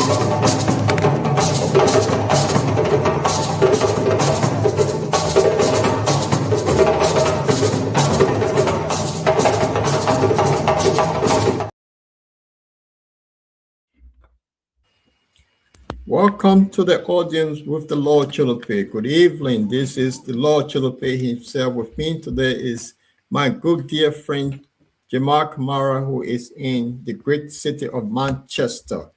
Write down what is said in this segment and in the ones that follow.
Welcome to the audience with the Lord Choloply. Good evening. This is the Lord Choloply himself. With me today is my good dear friend Jamal Kamara, who is in the great city of Manchester.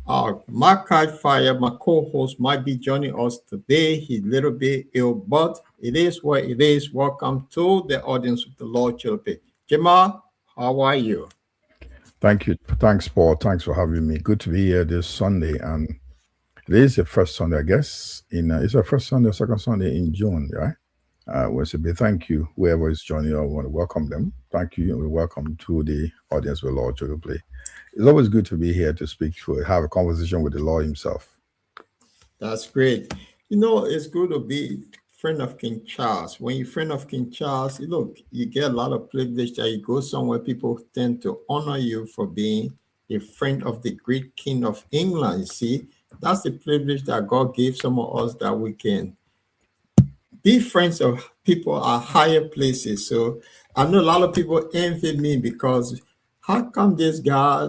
Markai Fire, my co-host, might be joining us today. He's a little bit ill, but it is what it is. Welcome to the audience with the Lord Choloply. Jamal, how are you? Thank you. Thanks, Paul. Thanks for having me. Good to be here this Sunday. And it is the first Sunday, I guess. It's the first Sunday, second Sunday in June, right? We say thank you, whoever is joining. I want to welcome them. Thank you, and we welcome to the audience with Lord Choloply. It's always good to be here to speak, to have a conversation with the Lord himself. That's great. You know, it's good to be friend of King Charles. When you're friend of King Charles, look, you get a lot of privilege that you go somewhere, people tend to honor you for being a friend of the great King of England. You see, that's the privilege that God gave some of us, that we can be friends of people at higher places. So I know a lot of people envy me, because how come this guy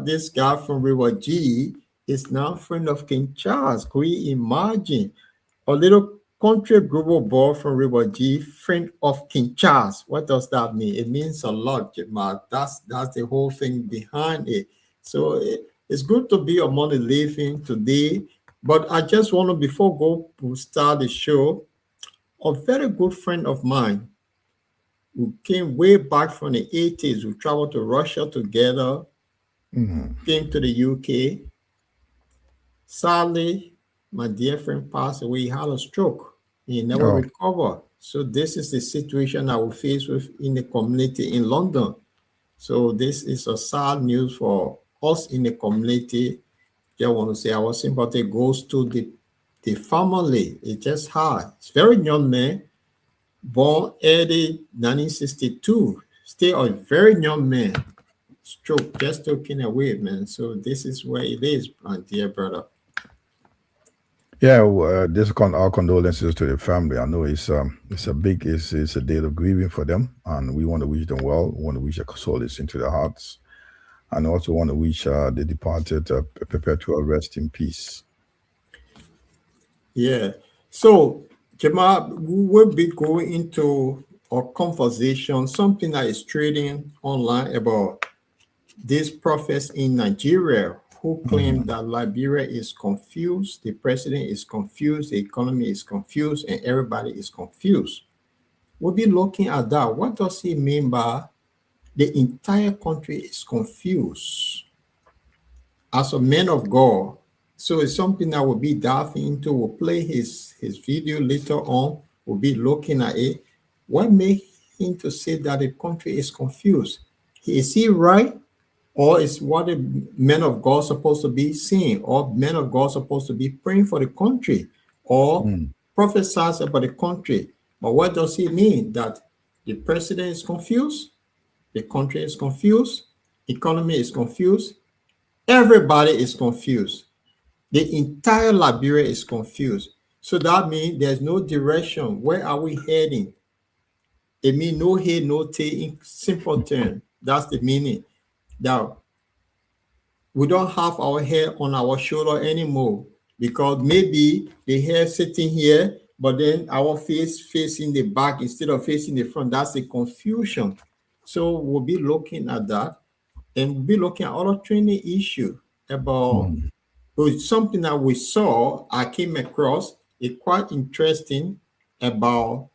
from River G is now friend of King Charles? Could you imagine a little country global boy from River G, friend of King Charles? What does that mean? It means a lot, Jamal. That's the whole thing behind it. So it's good to be among the living today. But I just want to, before we start the show, a very good friend of mine who came way back from the 80s. We traveled to Russia together, came to the UK. Sadly, my dear friend passed away. He had a stroke. He never recovered. So this is the situation I will face with in the community in London. So this is a sad news for us in the community. Just want to say our sympathy goes to the family. It's just hard. It's very young man, born early 1962, still a very young man. Stroke just taken away, man. So this is where it is, my dear brother. Yeah, our condolences to the family. I know it's a day of grieving for them, and we want to wish them well. We want to wish a solace into their hearts, and also want to wish the departed a perpetual rest in peace. Yeah. So, Jamal, we will be going into a conversation, something that is trading online about these prophets in Nigeria who claim that Liberia is confused, the president is confused, the economy is confused, and everybody is confused. We'll be looking at that. What does he mean by the entire country is confused? As a man of God, so it's something that we'll be diving into. We'll play his video later on. We'll be looking at it. What makes him to say that the country is confused? Is he right? Or is what a man of God supposed to be saying? Or men of God supposed to be praying for the country? Or prophesies about the country? But what does he mean? That the president is confused? The country is confused? Economy is confused? Everybody is confused. The entire Liberia is confused. So that means there's no direction. Where are we heading? It means no head, no tail in simple terms. That's the meaning. Now, we don't have our hair on our shoulder anymore, because maybe the hair sitting here, but then our face facing the back instead of facing the front. That's the confusion. So we'll be looking at that, and we'll be looking at other training issue about something that we saw. I came across it quite interesting about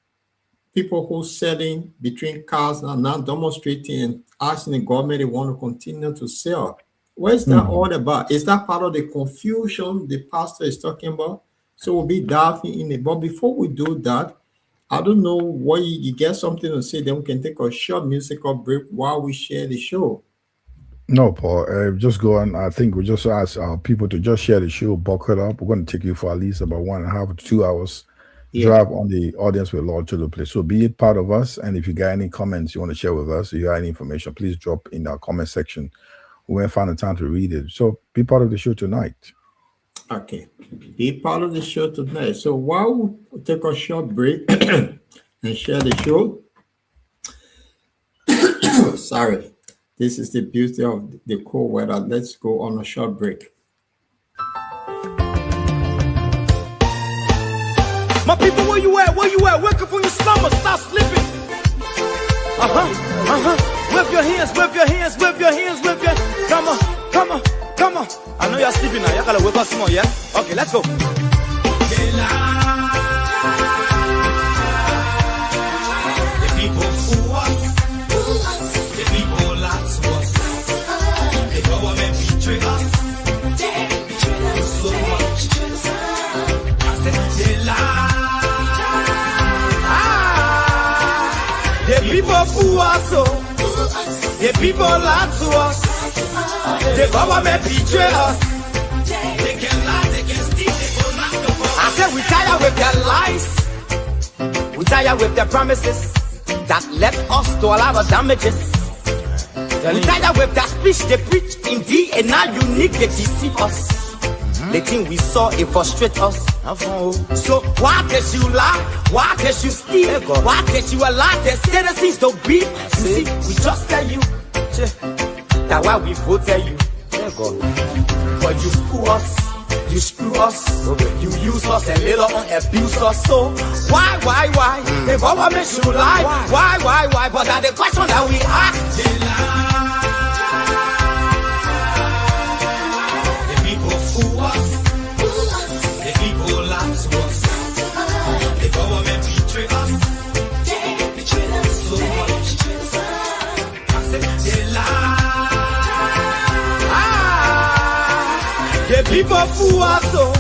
people who selling between cars and now demonstrating and asking the government they want to continue to sell. What is that all about? Is that part of the confusion the pastor is talking about? So we'll be diving in it. But before we do that, I don't know what you get something to say, then we can take a short musical break while we share the show. No, Paul, just go on. I think we just ask our people to just share the show, buckle up. We're going to take you for at least about 1.5 to 2 hours drive on the audience with Lord Choloply. So be it part of us. And if you got any comments you want to share with us, if you got any information, please drop in our comment section. We will find the time to read it. So be part of the show tonight. Okay. Be part of the show tonight. So while we take a short break and share the show, sorry, this is the beauty of the cold weather. Let's go on a short break. My people, where you at? Where you at? Wake up from your slumber, stop sleeping. Whip your hands, whip your hands, whip your hands, whip your. Come on, come on, come on. I know you're sleeping now. Y'all gotta whip us some more, yeah? Okay, let's go. The people fool us. The people lie to us. The government betray us. So much. I said they lie. The people fool us, oh. The people lie to us. The government betray us. They can lie, they can steal, they go knock the phone. I said we tired with their lies. We tired with their promises that led us to all our damages. We tired with their speech they preach indeed, and now unique they deceive us. The thing we saw, it frustrate us. So why did you lie? Why did you steal? Why did you allow the citizens to be? You see, we just tell you that's why we voted you. But you fool us, you screw us, you use us and later on abuse us. So why? The government should lie. Why? But that's the question that we ask. They lie. The people fool us. The people lie to us. The government betray us. So much. I said they lie. The people fool us, oh.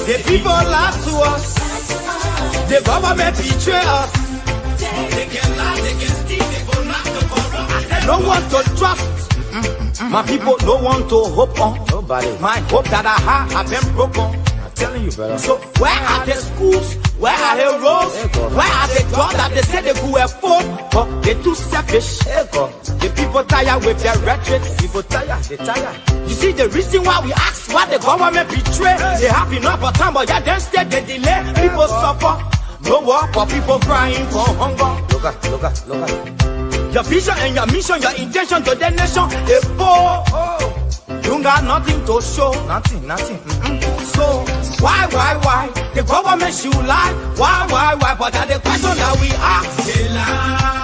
The people lie to us. The government betray us. They can lie, they can steal, they go knock the borrow. I said no one to trust. My people, no one to hope on. Nobody. My hope that I have been broken. I'm telling you, brother. So where are the schools? Where are the roads? Where are the jobs that they say they could afford? But they're too selfish. The people tired with their rhetoric. People tired, they tired. You see the reason why we ask why the government betray. They have enough of time, but yeah, then instead they delay. People suffer. No work for people crying for hunger. Look at. Your vision and your mission, your intention to the nation, they poor. You got nothing to show. Nothing. So why? The government should lie. Why? But that's the question that we ask. They lie.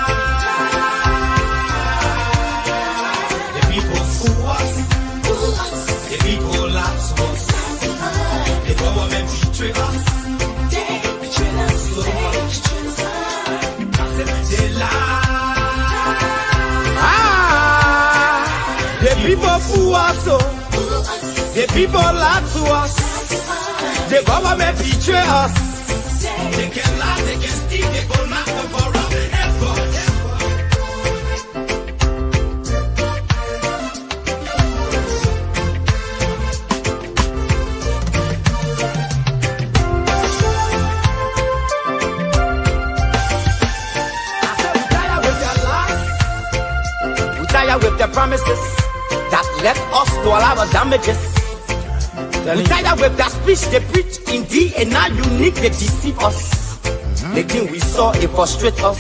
The people fool us. The people lie to us. The government betray us. So much. I said they lie. The people fool us, oh. The people lie to us. The government betray us. They can lie, they can steal, they go knock the borrow. With the promises that led us to all our damages. We tired with that speech they preach indeed, and now unique they deceive us. The thing we saw, it frustrate us.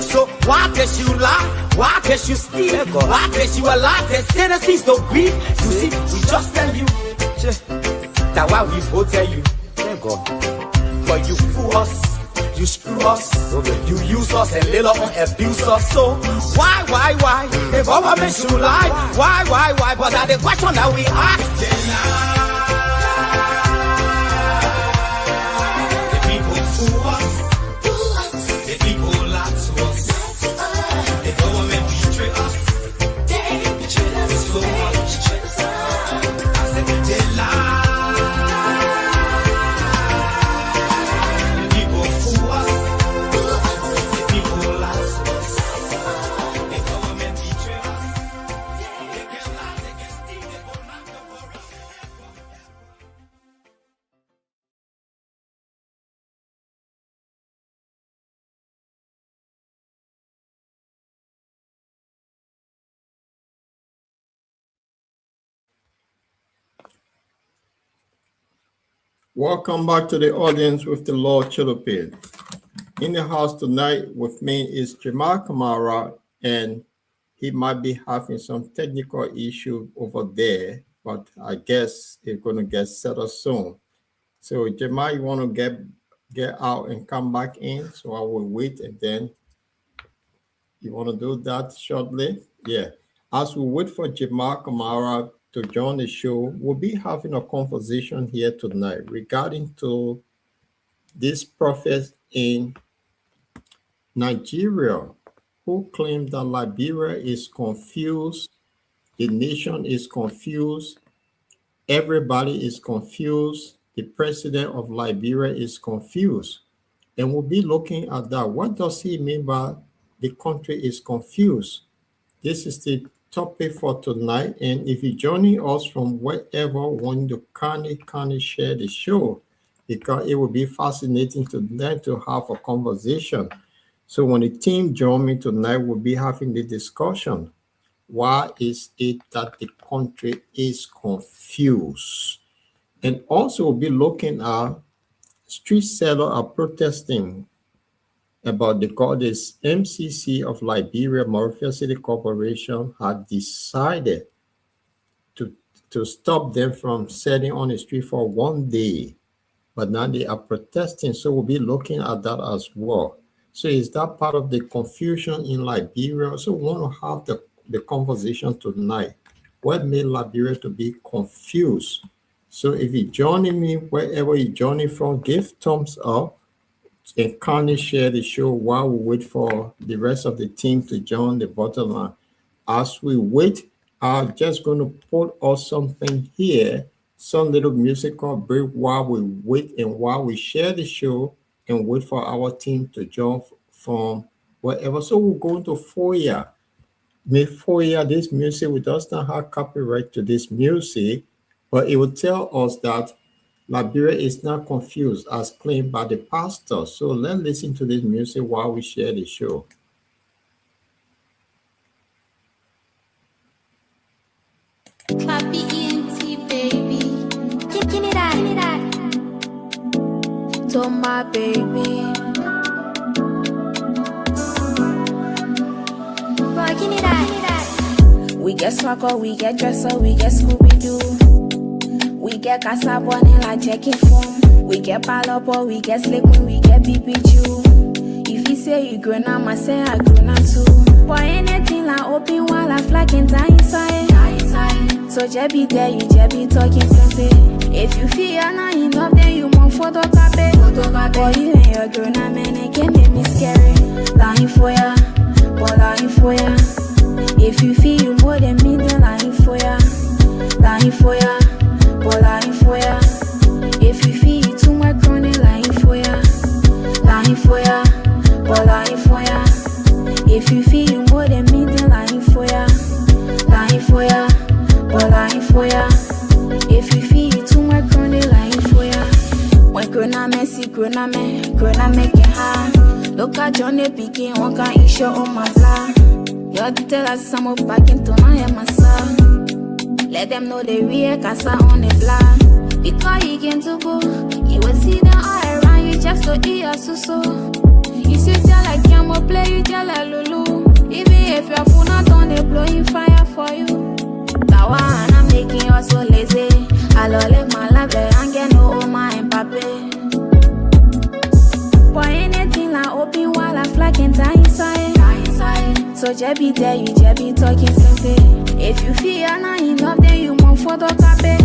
So why did you lie? Why did you steal? Why did you allow the citizens to be? You see, we just tell you that's why we voted you. But you fool us. You screw us, you use us and later on abuse us. So why? The government should lie. Why? But that's the question that we ask. The people fool us. The people lie to us. The government betray us. So much. I said they lie. The government betray us. They can lie, they can steal, they go knock the borrow. Welcome back to the audience with the Lord Choloply. In the house tonight with me is Jamal Kamara, and he might be having some technical issue over there, but I guess it's going to get settled soon. So Jamal, you want to get out and come back in? So I will wait, and then you want to do that shortly? Yeah. As we wait for Jamal Kamara to join the show, we'll be having a conversation here tonight regarding to this prophet in Nigeria who claimed that Liberia is confused, the nation is confused, everybody is confused, the president of Liberia is confused. And we'll be looking at that. What does he mean by the country is confused? This is the topic for tonight. And if you're joining us from wherever, want to kindly share the show, because it will be fascinating to them to have a conversation. So when the team join me tonight, we'll be having the discussion. Why is it that the country is confused? And also we'll be looking at street sellers are protesting about the goddess MCC of Liberia, Monrovia City Corporation, had decided to stop them from selling on the street for 1 day. But now they are protesting, so we'll be looking at that as well. So is that part of the confusion in Liberia? So we want to have the conversation tonight. What made Liberia to be confused? So if you're joining me, wherever you're joining from, give thumbs up and kindly share the show while we wait for the rest of the team to join the bottom line. As we wait, I'm just going to put us something here, some little musical break while we wait and while we share the show and wait for our team to join from wherever. So we'll go into Foya. Foya, this music, we does not have copyright to this music, but it will tell us that Liberia is not confused as claimed by the pastor. So let's listen to this music while we share the show. Clappy ENT, baby. Give me that, to my baby. Boy, give me that. We get swagger, we get dresser, we get Scooby-Doo. We get Casabonne like Jackie Foam. We get Palopo, we get Slick when we get BBQ. If you say you grown up, I say I grown up too. Boy, anything like open while I flag and die inside. So Jebby there, you Jebby talking plenty. If you feel not enough, then you want photocopy. Boy, you and your grown up man, it can make me scary. Lying for ya, boy, lying for ya. If you feel you more than me, then lying for ya. Lying for ya, boy, lying for ya. If you feel you too much crony, lying for ya. Lying for ya, boy, lying for ya. If you feel you more than me, then lying for ya. Lying for ya, boy, lying for ya. If you feel you too much crony, lying for ya. When Krona me see Krona me get high. Look at Johnny Pikin, one can issue on my fly. You're the tell us some of back into my massa. Let them know they real casa on the block. Because he came to go, you will see them all around you just to eat your suso. You see tell like Yamo play, you tell like Lulu. Even if your phone not on, they blowing fire for you. That one I'm making you so lazy. I love like my life, and get no my and papi. Boy, anything like open while I flag and die inside. So Jebby there, you Jebby talking plenty. If you feel not enough, then you want photocopy.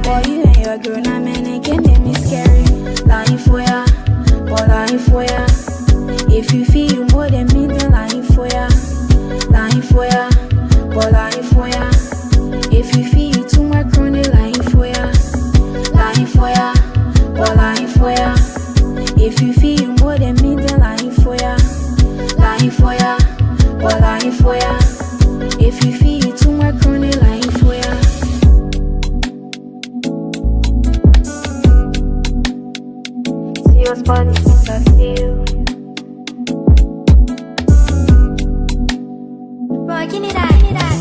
Boy, you and your girl, now man, it can make me scary. Lying for ya, boy, lying for ya. If you feel you more than me, then lying for ya. Lying for ya, boy, lying for ya. If you feel you too much crony, lying for ya. Lying for ya, boy, lying for ya. If you feel you more than me, then lying for ya. Lying for ya, boy, lying for ya. If you feel you too much crony, lying for ya. See your body since I see you. Boy, give me that, give me that.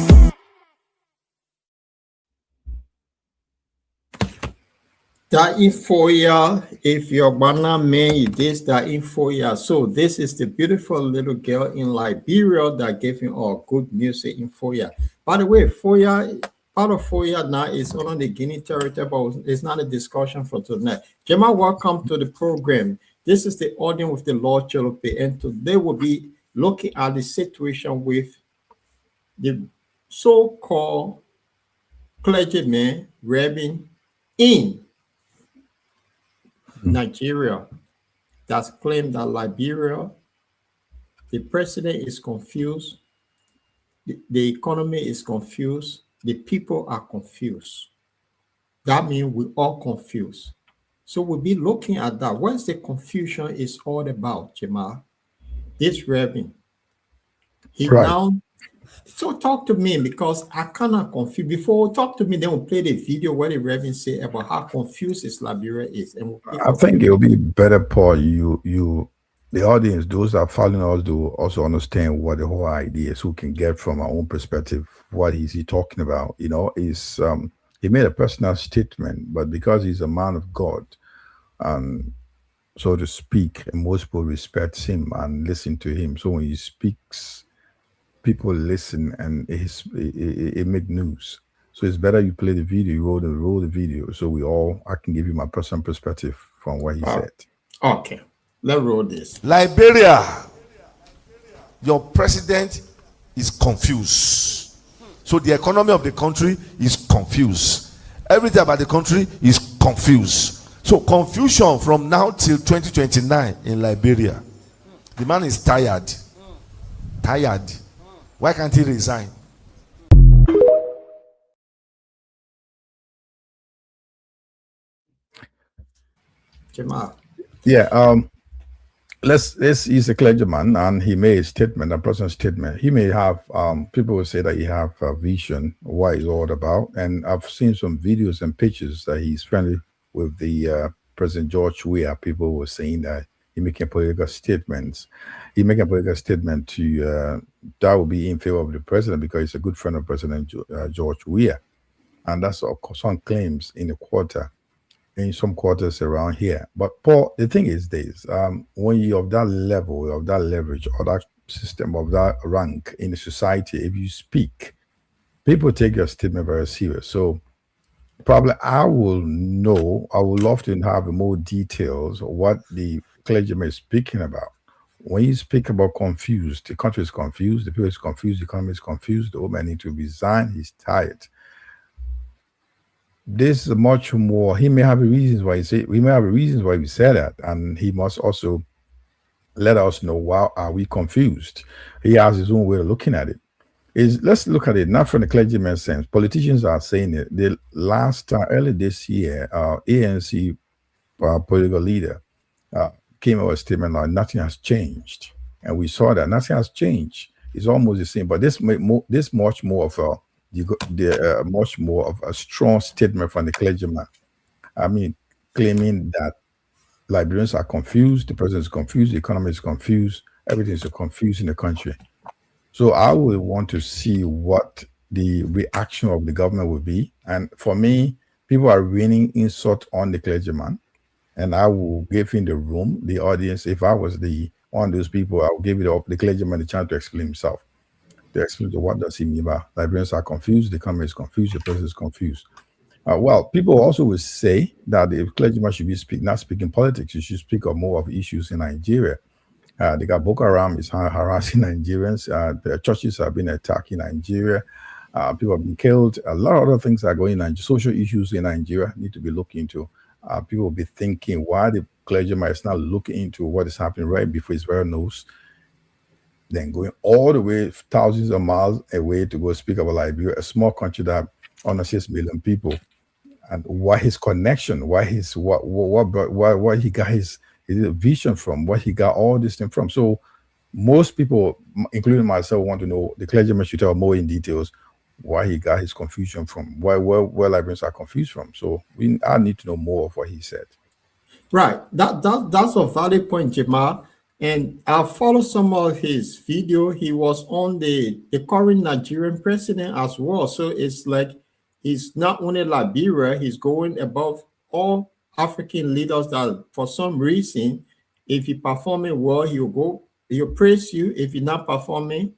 That info, yeah, if you're banana man, this that info, yeah. So this is the beautiful little girl in Liberia that gave him all good music in Foya. By the way, Foya, part of Foya now is on the Guinea territory, but it's not a discussion for tonight. Gemma, welcome to the program. This is the audience with the Lord Choloply, and today we'll be looking at the situation with the so-called clergyman, Reverend in Nigeria that's claimed that Liberia, the president is confused, the economy is confused, the people are confused. That means we're all confused. So we'll be looking at that. What's the confusion is all about, Jamal? This Reverend, he Right. now, so talk to me because I cannot confuse. Before talk to me, then we'll play the video where the Reverend say about how confused his Liberia is, and we'll pick I up think from it'll be better, Paul. The audience, those that are following us, do also understand what the whole idea is. Who can get from our own perspective what is he talking about? Is he made a personal statement, but because he's a man of God, so to speak, and most people respect him and listen to him. So when he speaks, people listen, and it make news. So it's better you play the video, you roll the video, so I can give you my personal perspective from what he said. Okay, let's roll this. Liberia, your president is confused. So the economy of the country is confused. Everything about the country is confused. So confusion from now till 2029 in Liberia. The man is tired. Tired. Why can't he resign? Jamal. Yeah. Let's He's a clergyman, and he made a statement, a personal statement. He may have people will say that he have a vision of what it's all about, and I've seen some videos and pictures that he's friendly with the President George Weah. People were saying that he making political statements. He making a political statement to that would be in favor of the president because he's a good friend of President George Weah, and that's some claims in the quarter. In some quarters around here. But Paul, the thing is this, when you have that level, of that leverage, or that system, of that rank in the society, if you speak, people take your statement very serious. So probably I would love to have more details of what the clergyman is speaking about. When you speak about confused, the country is confused, the people is confused, the economy is confused, the old man need to resign, he's tired. This is much more. He may have reasons why we said that, and he must also let us know why are we confused. He has his own way of looking at it. Let's look at it not from the clergyman's sense. Politicians are saying it. The last early this year, ANC political leader came out with a statement like nothing has changed, and we saw that nothing has changed. It's almost the same, but this much more of a much more of a strong statement from the clergyman. I mean, claiming that Liberians are confused, the president is confused, the economy is confused, everything is confused in the country. So I would want to see what the reaction of the government would be. And for me, people are raining insult on the clergyman, and I will give him the room, the audience. If I was one of those people, I would give the clergyman the chance to explain himself. To explain what does he mean by Liberians are confused, the economy is confused, the president is confused. Well, people also will say that the clergyman should be not speaking politics. You should speak of more of issues in Nigeria. They got Boko Haram is harassing Nigerians. The churches have been attacked in Nigeria. People have been killed. A lot of other things are going on. Social issues in Nigeria need to be looked into. People will be thinking why the clergyman is not looking into what is happening right before his very nose, then going all the way thousands of miles away to go speak about Liberia, a small country that under 6 million people, and why his connection, why he got his vision from, what he got all this thing from. So most people, including myself, want to know, the clergyman should tell more in details why he got his confusion from, where Liberians are confused from. So I need to know more of what he said. Right. That's a valid point, Jamal. And I followed some of his video. He was on the current Nigerian president as well. So it's like he's not only Liberia, he's going above all African leaders that for some reason, if you're performing well, he'll praise you. If you're not performing,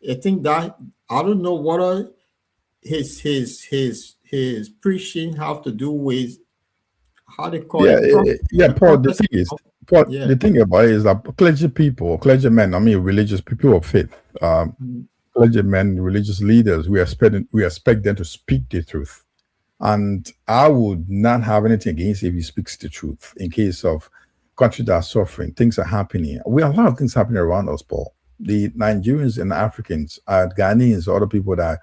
I think that I don't know what his preaching have to do with how they call Yeah, it. yeah, Paul. The thing Prophecy. is, Paul. Yeah. The thing about it is that clergymen. I mean, religious people of faith, clergymen, religious leaders. We expect them to speak the truth, and I would not have anything against if he speaks the truth. In case of countries that are suffering, things are happening. We have a lot of things happening around us, Paul. The Nigerians and Africans, Ghanaians, other people that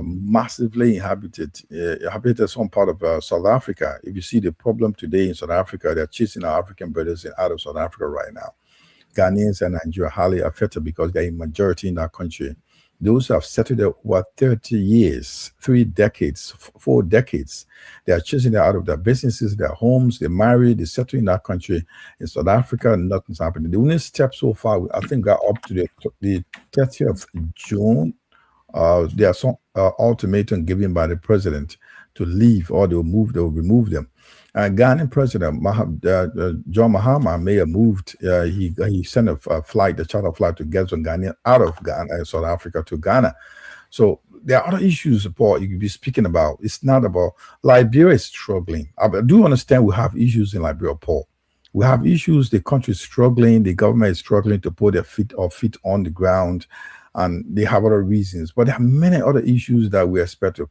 massively inhabited some part of South Africa. If you see the problem today in South Africa, they're chasing our African brothers out of South Africa right now. Ghanaians and Nigeria are highly affected because they're a majority in that country. Those who have settled there over 30 years, 3 decades, 4 decades, they are chasing them out of their businesses, their homes, they marry, they settle in that country. In South Africa, nothing's happening. The only step so far, I think, got up to the 30th of June. There are some ultimatum given by the president to leave, or they'll remove them. Ghanaian President John Mahama may have moved. He sent a charter flight to get some Ghanaian out of Ghana, South Africa to Ghana. So there are other issues, Paul, you could be speaking about. It's not about Liberia is struggling. I do understand we have issues in Liberia, Paul. We have issues. The country is struggling. The government is struggling to put their feet on the ground. And they have other reasons, but there are many other issues that we expect.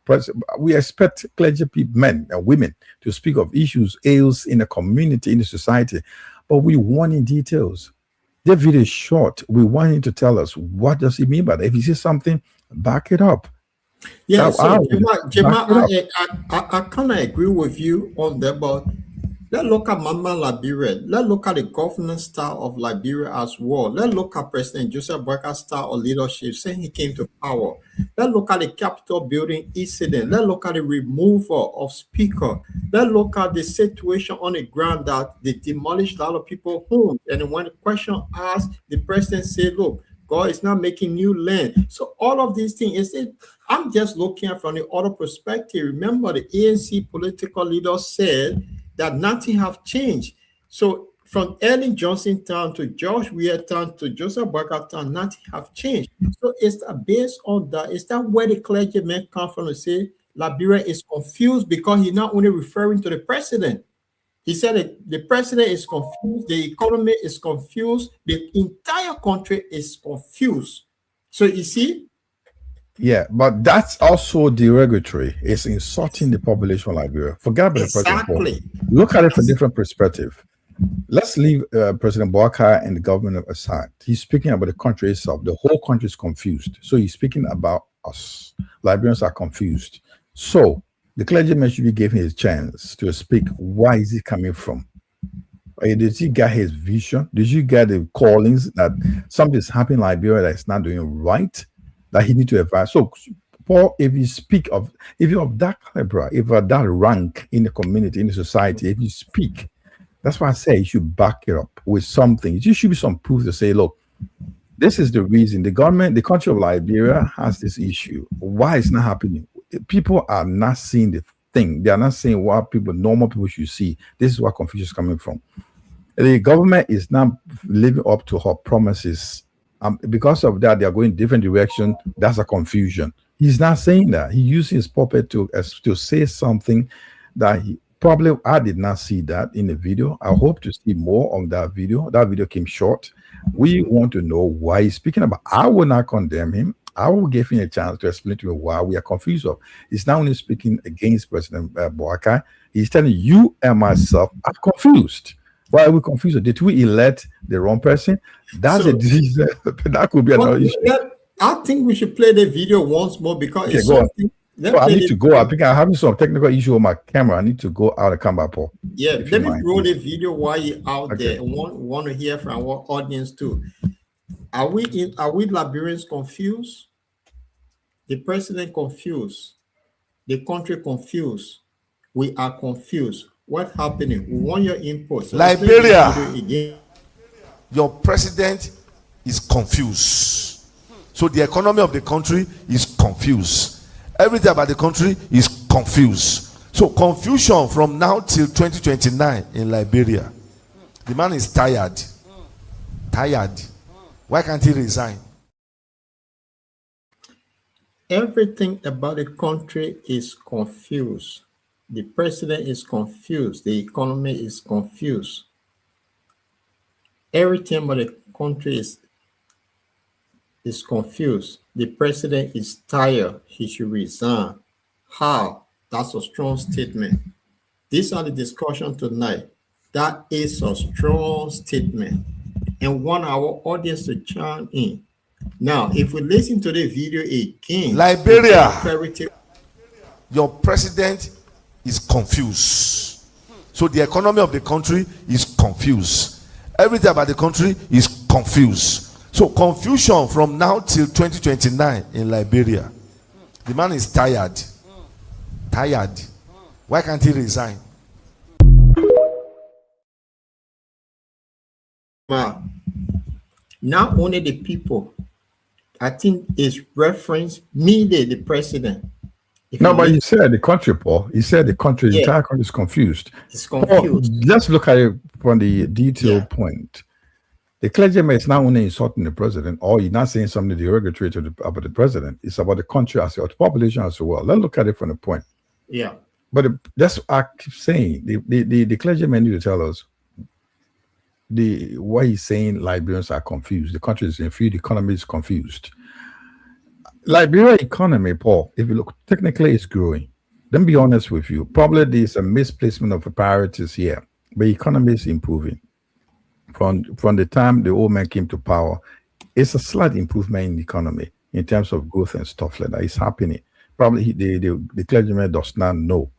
We expect clergy people, men and women, to speak of issues, ails in the community, in the society, but we want in details. The video is short. We want him to tell us what does he mean by that. If he says something, back it up. Yeah, so Jema, I kind of agree with you on that, but let's look at Mama Liberia. Let's look at the governance style of Liberia as well. Let's look at President Joseph Boakai style of leadership since he came to power. Let's look at the Capitol building incident. Let's look at the removal of Speaker. Let's look at the situation on the ground that they demolished a lot of people's homes. And when the question asked, the president said, look, God is not making new land. So all of these things, I'm just looking at from the other perspective. Remember, the ANC political leader said that nothing have changed. So from Ellen Johnson town to George Weah town to Joseph Boakai town, nothing have changed. So it's based on that. Is that where the clergymen come from to say Liberia is confused because he's not only referring to the president. He said the president is confused, the economy is confused, the entire country is confused. So you see? Yeah, but that's also derogatory. It's insulting the population of Liberia. Forget about the president. Look at it from a different perspective. Let's leave President Boakai and the government aside. He's speaking about the country itself. The whole country is confused. So he's speaking about us. Liberians are confused. So the clergyman should be given his chance to speak. Why is he coming from? Did he get his vision? Did you get the callings that something's happening in Liberia that's not doing right, that he need to advise? So, Paul, if you're of that caliber, if you're that rank in the community, in the society, if you speak, that's why I say you should back it up with something. There should be some proof to say, look, this is the reason the country of Liberia has this issue. Why it's not happening? People are not seeing the thing. They are not seeing what normal people should see. This is where confusion is coming from. The government is not living up to her promises. Because of that, they are going different direction. That's a confusion. He's not saying that. He used his puppet to say something that I did not see that in the video. I hope to see more on that video. That video came short. We want to know why he's speaking about. I will not condemn him. I will give him a chance to explain to me why we are confused of. He's not only speaking against President Boakai, he's telling you and myself, I'm confused. Why are we confused? Did we elect the wrong person? That's a disease. That could be another issue. I think we should play the video once more because it's something. I need to go. I think I'm having some technical issue with my camera. I need to go out and come back, Paul. Yeah, let me roll the video while you're out there. And want to hear from our audience too. Are we Liberians confused? The president confused. The country confused. We are confused. What's happening? We want your input. So Liberia, your president is confused. So the economy of the country is confused. Everything about the country is confused. So confusion from now till 2029 in Liberia. The man is tired. Tired. Why can't he resign? Everything about the country is confused. The president is confused. The economy is confused. Everything about the country is confused. The president is tired. He should resign. How? That's a strong statement. These are the discussion tonight. That is a strong statement. And want our audience to chime in. Now, if we listen to the video again, Liberia, your president is confused. So the economy of the country is confused. Everything about the country is confused. So confusion from now till 2029 in Liberia. The man is tired. Tired. Why can't he resign? Not only the people, I think it's reference media, the president. No, but you said the country, Paul. You said the country, the entire country is confused. It's confused. Paul, let's look at it from the detailed point. The clergyman is not only insulting the president, or you're not saying something derogatory about the president. It's about the country as well, the population as well. Let's look at it from the point. Yeah. But that's what I keep saying. The clergyman need to tell us why he's saying Liberians are confused. The country is confused. The economy is confused. Liberia economy, Paul, if you look, technically it's growing. Let me be honest with you. Probably there's a misplacement of priorities here, but the economy is improving. From the time the old man came to power, it's a slight improvement in the economy in terms of growth and stuff like that. It's happening. Probably the clergyman does not know.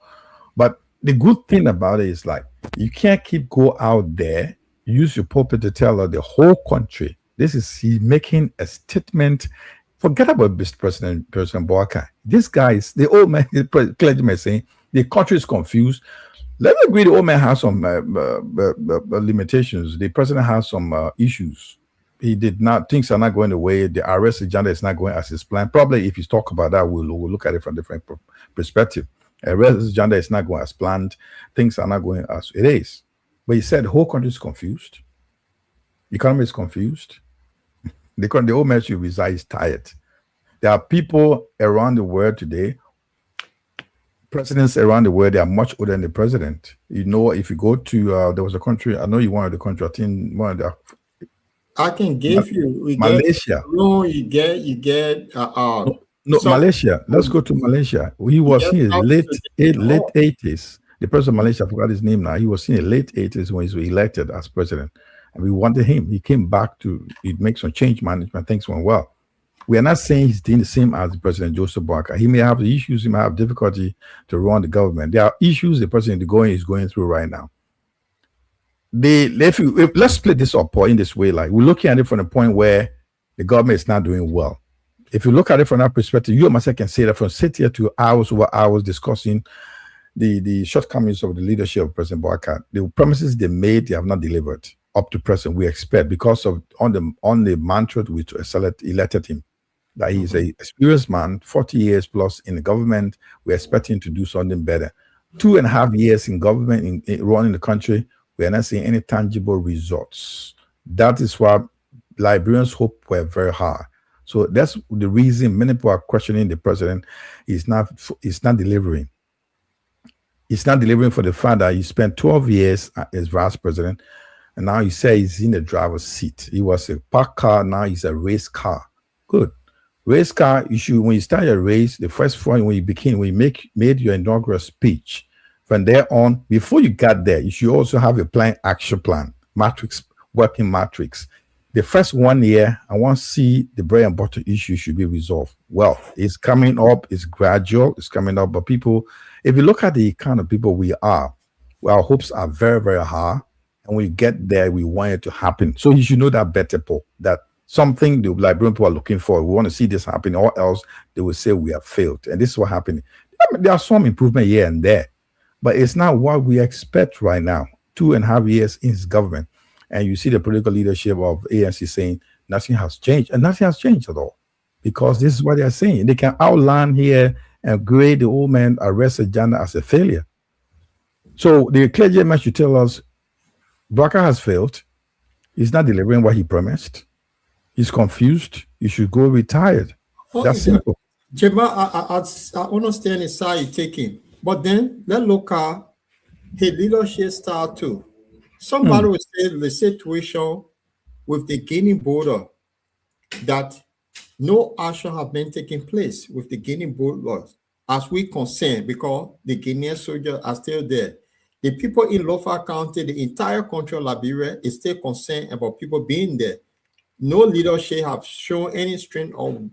But the good thing about it is like you can't go out there, use your pulpit to tell the whole country. He's making a statement. Forget about President Boakai. This guy is the old man, the clergyman saying the country is confused. Let me agree the old man has some limitations. The president has some issues. Things are not going the way. The arrest agenda is not going as his plan. Probably if you talk about that, we'll look at it from a different perspective. Arrest agenda is not going as planned. Things are not going as it is. But he said the whole country is confused. The economy is confused. The old man should resign. Is tired. There are people around the world today, presidents around the world, they are much older than the president. You know, if you go to, there was a country, I know you wanted the country, I think one of the... I can give you... Malaysia. You get... Malaysia. Let's go to Malaysia. He was in his late 80s. The president of Malaysia, I forgot his name now. He was in the late 80s when he was elected as president. And we wanted him. He came back to make some change management. Things went well. We are not saying he's doing the same as the President Joseph Boakai. He may have the issues. He may have difficulty to run the government. There are issues the president is going through right now. Let's split this up in this way. Like we're looking at it from the point where the government is not doing well. If you look at it from that perspective, you and myself can say that from sit here to hours over hours discussing the shortcomings of the leadership of President Boakai. The promises they made, they have not delivered up to present. We expect because of on the mantra which elected him. That he's an experienced man, 40 years plus in the government. We expect him to do something better. 2.5 years in government, in running the country, we are not seeing any tangible results. That is why Liberians' hope were very high. So that's the reason many people are questioning the president. He's not delivering. He's not delivering for the fact that he spent 12 years as vice president, and now he says he's in the driver's seat. He was a parked car, now he's a race car. Good. Race car issue, when you start your race, the first one when you made your inaugural speech, from there on, before you got there, you should also have a action plan, working matrix. The first 1 year, I want to see the bread and butter issue should be resolved. Well, it's coming up, it's gradual, it's coming up, but people, if you look at the kind of people we are, our hopes are very, very high, and when you get there, we want it to happen. So you should know that better, Paul, that something the Liberian people are looking for. We want to see this happen, or else they will say we have failed. And this is what happened. There are some improvement here and there, but it's not what we expect right now. 2.5 years in his government, and you see the political leadership of ANC saying nothing has changed, and nothing has changed at all, because this is what they are saying. They can outline here and grade the old man arrest agenda as a failure. So the clergyman should tell us, Baka has failed. He's not delivering what he promised. He's confused. He should go retired. Oh, That's simple. Jema, I understand the side you're taking, but then let's look at his leadership style too. Somebody will say the situation with the Guinea border that no action have been taking place with the Guinea border as we concern because the Guinean soldiers are still there. The people in Lofa County, the entire country of Liberia is still concerned about people being there. No leadership have shown any strength on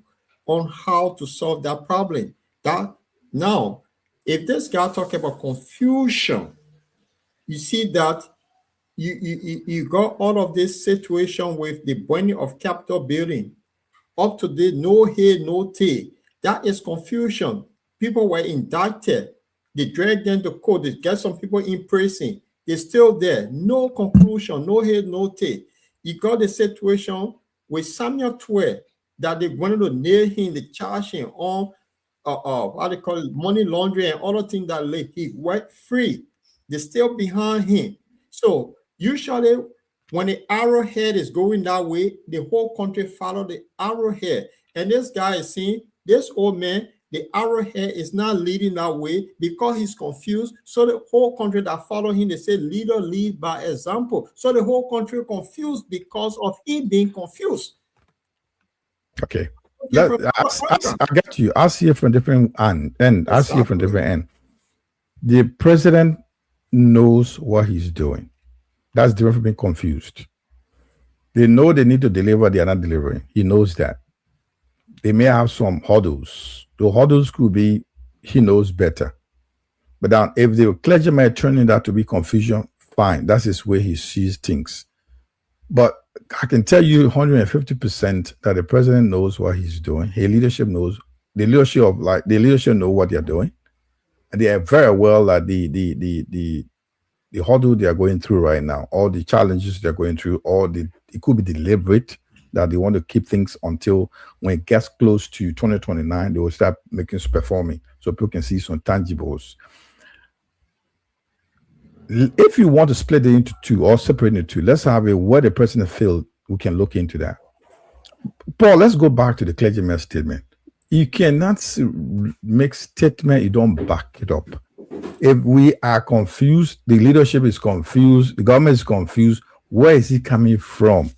how to solve that problem. That now, if this guy talk about confusion, you see that you got all of this situation with the burning of Capitol building. Up to date, no head, no tail. That is confusion. People were indicted. They dragged them to court. They get some people in prison. They're still there. No conclusion, no head, no tail. You got the situation with Samuel Twe that they wanted to nail him, they charge him on what they call it, money laundering and other things that he went free. They're still behind him. So usually when the arrowhead is going that way, the whole country follow the arrowhead. And this guy is saying, this old man, the arrowhead is not leading that way because he's confused. So the whole country that follow him, they say, leader lead by example. So the whole country confused because of him being confused. Okay. I get you. I see it from different end. I see it from different end. The president knows what he's doing. That's different from being confused. They know they need to deliver, they are not delivering. He knows that. They may have some hurdles. The hurdles could be he knows better. But now, if the clergyman turning that to be confusion, fine. That's his way he sees things. But I can tell you 150% that the president knows what he's doing. His leadership knows. The leadership know what they're doing. And they are very well that the hurdle they are going through right now, all the challenges they're going through, it could be deliberate that they want to keep things until when it gets close to 2029, they will start making performing so people can see some tangibles. If you want to split it into two or separate it into two, let's have it where the president failed. We can look into that. Paul, let's go back to the clergyman's statement. You cannot make statement you don't back it up. If we are confused, the leadership is confused, the government is confused, where is he coming from?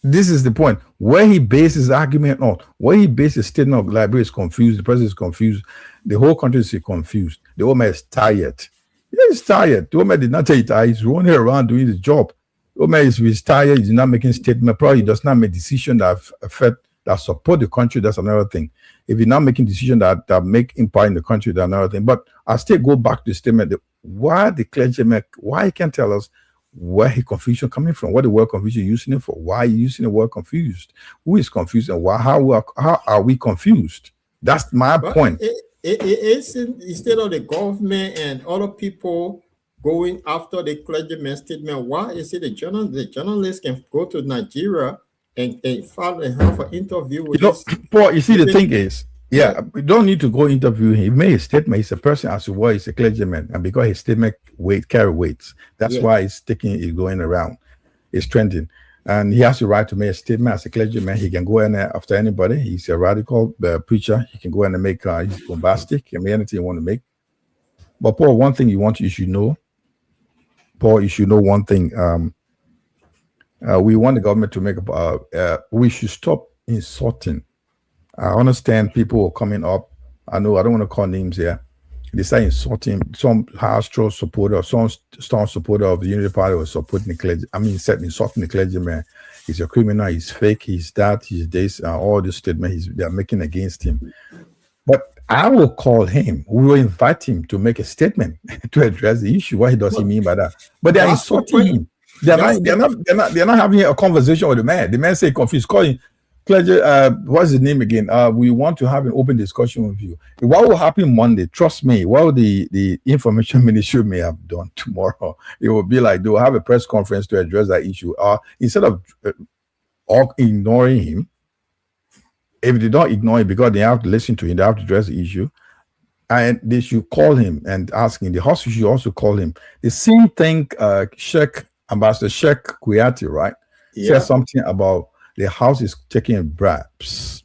This is the point. Where he bases his argument on, where he bases his statement of Liberia is confused, the president is confused, the whole country is confused. The old man is tired. He's tired. The old man did not tell you tired. He's running around doing his job. The old man is tired. He's not making statement. Probably does not make decision that affect, that support the country. That's another thing. If you're not making decisions that make impact in the country, that's another thing. But I still go back to the statement that why the clergyman, why he can't tell us where his confusion coming from, what the word confusion using it for, why you using the word confused, who is confused, and why, how are we confused? That's my point. It's instead of the government and other people going after the clergyman's statement, why is it the journalist can go to Nigeria and have an interview with Paul, you see, the thing is, we don't need to go interview him. He made a statement. He's a person as well. He's a clergyman, and because his statement carry weights, that's why it's going around. It's trending, and he has the right to make a statement as a clergyman. He can go in after anybody. He's a radical preacher. He can go in and make he's bombastic. He can make anything you want to make. But Paul, one thing you should know. Paul, you should know one thing. We want the government to make we should stop insulting. I understand people are coming up. I know I don't want to call names here. They start insulting some high-straw supporter, some strong supporter of the Unity Party was supporting the clergy. I mean, insulting the clergyman. He's a criminal, he's fake, he's that, he's this, all the statements they're making against him. But I will call him. We will invite him to make a statement to address the issue. What does he mean by that? But they're insulting him. They're not having a conversation with the man. The man say confused, calling clergy. What's his name again? We want to have an open discussion with you. What will happen Monday? Trust me. What will the information ministry may have done tomorrow? It will be like they will have a press conference to address that issue. Instead of ignoring him, if they don't ignore him because they have to listen to him, they have to address the issue. and they should call him and ask him. The house should also call him. The same thing, Ambassador Sheikh Kuyati, right? Yeah. Said something about the house is taking bribes,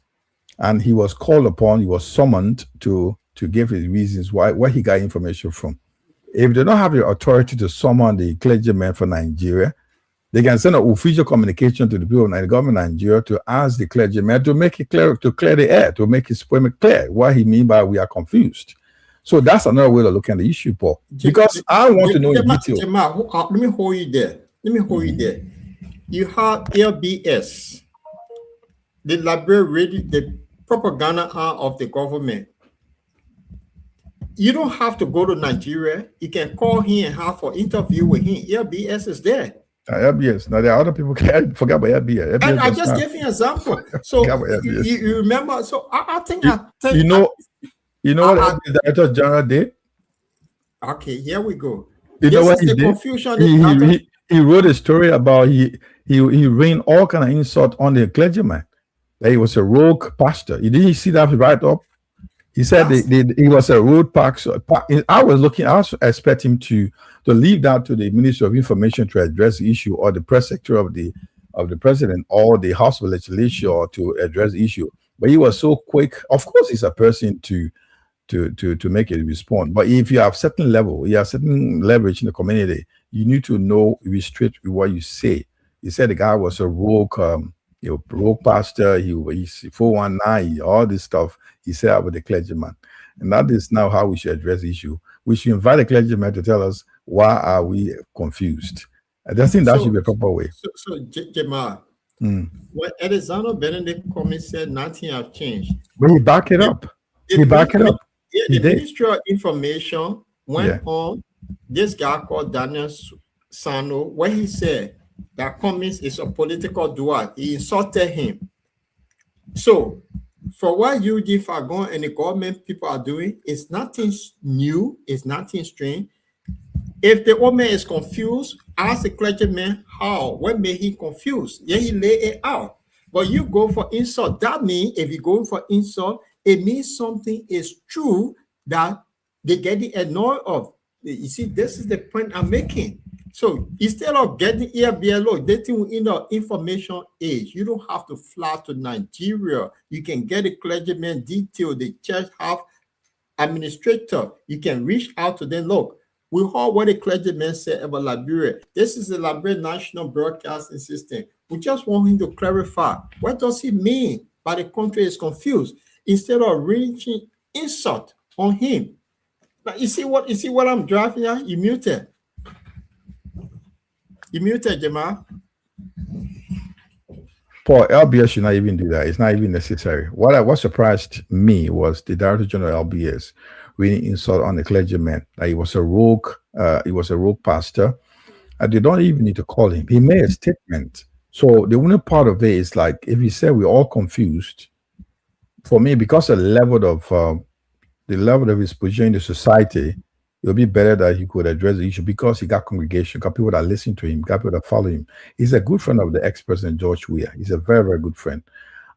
and he was called upon. He was summoned to give his reasons where he got information from. If they don't have the authority to summon the clergyman for Nigeria, they can send an official communication to the people of the government of Nigeria to ask the clergyman to make it clear, to clear the air, to make his point clear what he mean by we are confused. So that's another way to look at the issue, Paul. Because I want to know in detail. Let me hold you there. You have LBS, the library, the propaganda arm of the government. You don't have to go to Nigeria. You can call him and have an interview with him. LBS is there. LBS. Now there are other people. Forget about LBS. And I just gave you an example. So you remember. So I think you know what the Director General did. Okay, here we go. You know what he did? Confusion. He wrote a story about he rained all kind of insult on the clergyman. That he was a rogue pastor. You didn't see that right up. He said he was a road pastor. I was expecting him to leave that to the Ministry of Information to address the issue, or the press secretary of the president, or the House of Legislature to address the issue. But he was so quick. Of course, he's a person to make a response. But if you have certain level, you have certain leverage in the community, you need to know, be straight with what you say. He said the guy was a rogue, rogue pastor. He's 419, all this stuff. He said about the clergyman. And that is now how we should address the issue. We should invite the clergyman to tell us why are we confused. I just think that should be a proper way. So Jamal, when Alexander Benedict Cummings said nothing has changed. But he backed it up. Yeah, the Ministry of Information went on this guy called Daniel Sano, where he said that Cummings is a political dual. He insulted him. So for what UG Fagon and the government people are doing, it's nothing new, it's nothing strange. If the old man is confused, ask the clergyman how, what made him confused. Then he lay it out. But you go for insult. That means if you go for insult, it means something is true that they get annoyed of. You see, this is the point I'm making. So instead of getting ERBLO, dating in the information age, you don't have to fly to Nigeria. You can get a clergyman detail, the church have administrator. You can reach out to them. Look, we heard what the clergyman said about Liberia. This is the Liberia National Broadcasting System. We just want him to clarify. What does he mean by the country is confused? Instead of reaching insult on him. Now, you see what I'm driving at? You muted. You muted, Jamal. Paul, LBS should not even do that. It's not even necessary. What surprised me was the Director General of LBS really insult on the clergyman that he was a rogue pastor. And they don't even need to call him. He made a statement. So the only part of it is like, if he said we're all confused, for me, because the level of his position in the society, it would be better that he could address the issue, because he got congregation, got people that listen to him, got people that follow him. He's a good friend of the ex-president George Weah. He's a very, very good friend.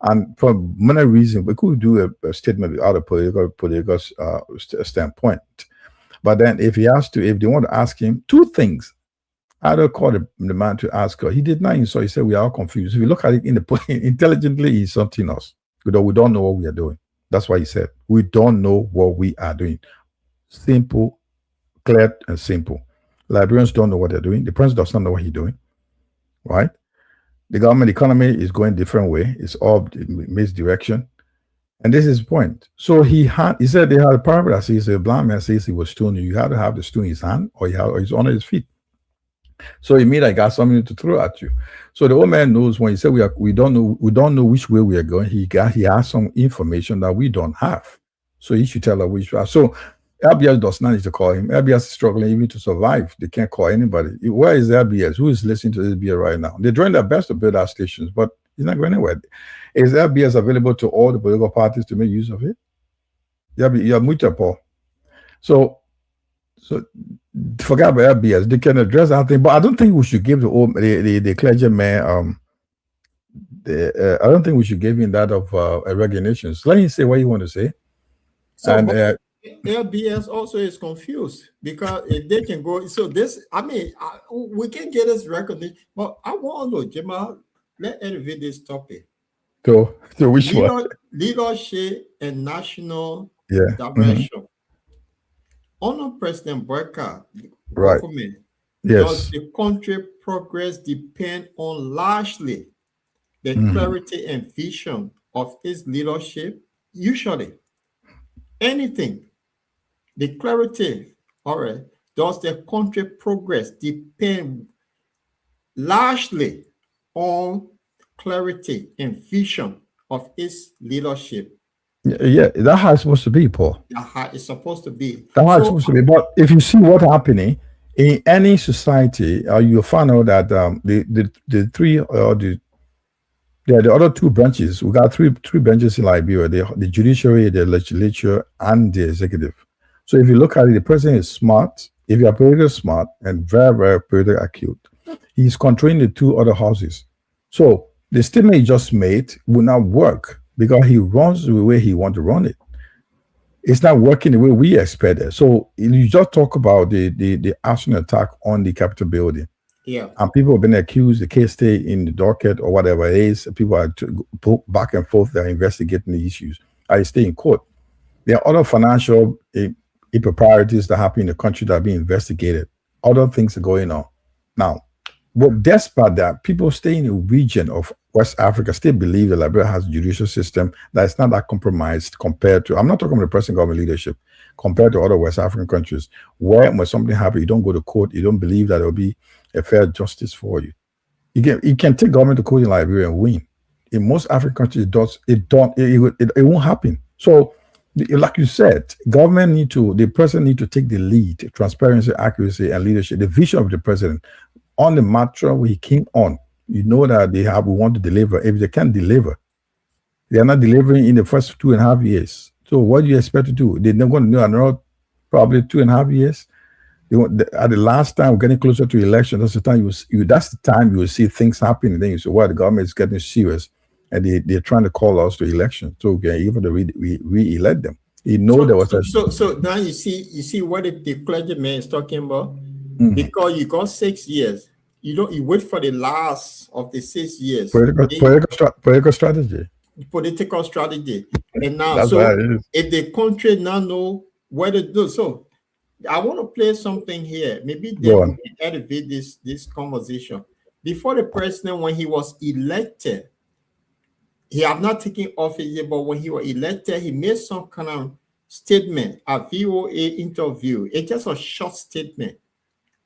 And for many reasons, we could do a statement without a political standpoint. But then if they want to ask him two things, either call the man to ask her. He did not insult. He said we are all confused. If you look at it intelligently, he's something else. We don't know what we are doing. That's why he said we don't know what we are doing. Simple, clear, and simple. Liberians don't know what they're doing. The president does not know what he's doing. Right? The government economy is going a different way. It's all misdirection. And this is the point. So he said they had a parable that says a blind man says he was stoned. You had to have the stone in his hand or he's on his feet. So it means I got something to throw at you. So the old man knows when he said we don't know which way we are going. He has some information that we don't have. So he should tell us which way. So LBS does not need to call him. LBS is struggling even to survive. They can't call anybody. Where is LBS? Who is listening to this beer right now? They're doing their best to build our stations, but it's not going anywhere. Is LBS available to all the political parties to make use of it? You're muted, Paul. So forget about LBS. They can address that thing, but I don't think we should give the clergyman. I don't think we should give him that of resignations. Let him say what you want to say. So, LBS also is confused because if they can go, so this, I mean, we can get this recognition, but I want to know, Jamal, let's elevate this topic. So which one? Leadership and national Yeah. direction. Under President Barker, Right. government, does Yes. the country progress depend on largely the clarity and vision of its leadership? Usually, anything, the clarity, all right, does the country progress depend largely on clarity and vision of its leadership? Yeah, that's how it's supposed to be, Paul. That's how it's supposed to be. That's how it's So, supposed to be. But if you see what's happening in any society, you'll find out that the three the other two branches. We got three branches in Liberia: the judiciary, the legislature, and the executive. So if you look at it, the president is smart. If you are politically smart and very, very politically acute, he's controlling the two other houses. So the statement he just made will not work because he runs the way he wants to run it. It's not working the way we expected. So you just talk about the arson attack on the Capitol building. yeah. And people have been accused, the case stay in the docket or whatever it is. People are back and forth, they're investigating the issues. I stay in court. There are other financial improprieties that happen in the country that are being investigated. Other things are going on. Now, but despite that, people stay in the region of West Africa still believe that Liberia has a judicial system that is not that compromised compared to, I'm not talking about the present government leadership, compared to other West African countries, where when something happens, you don't go to court, you don't believe that there will be a fair justice for you. You can take government to court in Liberia and win. In most African countries, it won't happen. So, like you said, the president need to take the lead, transparency, accuracy, and leadership. The vision of the president on the matter where he came on, you know that we want to deliver. If they can't deliver, they are not delivering in the first 2.5 years. So what do you expect to do? They're not going to do another probably 2.5 years. At the last time, we're getting closer to election. That's the time you will see things happen. And then you say, well, the government is getting serious, and they're trying to call us to election. So even though we re-elect them, so now you see what the clergyman is talking about. Because you got 6 years, you wait for the last of the 6 years. Political strategy. Political strategy. And now, That's so if the country now know what to do, so I want to play something here. Maybe then we can elevate this conversation. Before the president, when he was elected, he have not taken office yet, but when he was elected, he made some kind of statement, a VOA interview. It's just a short statement.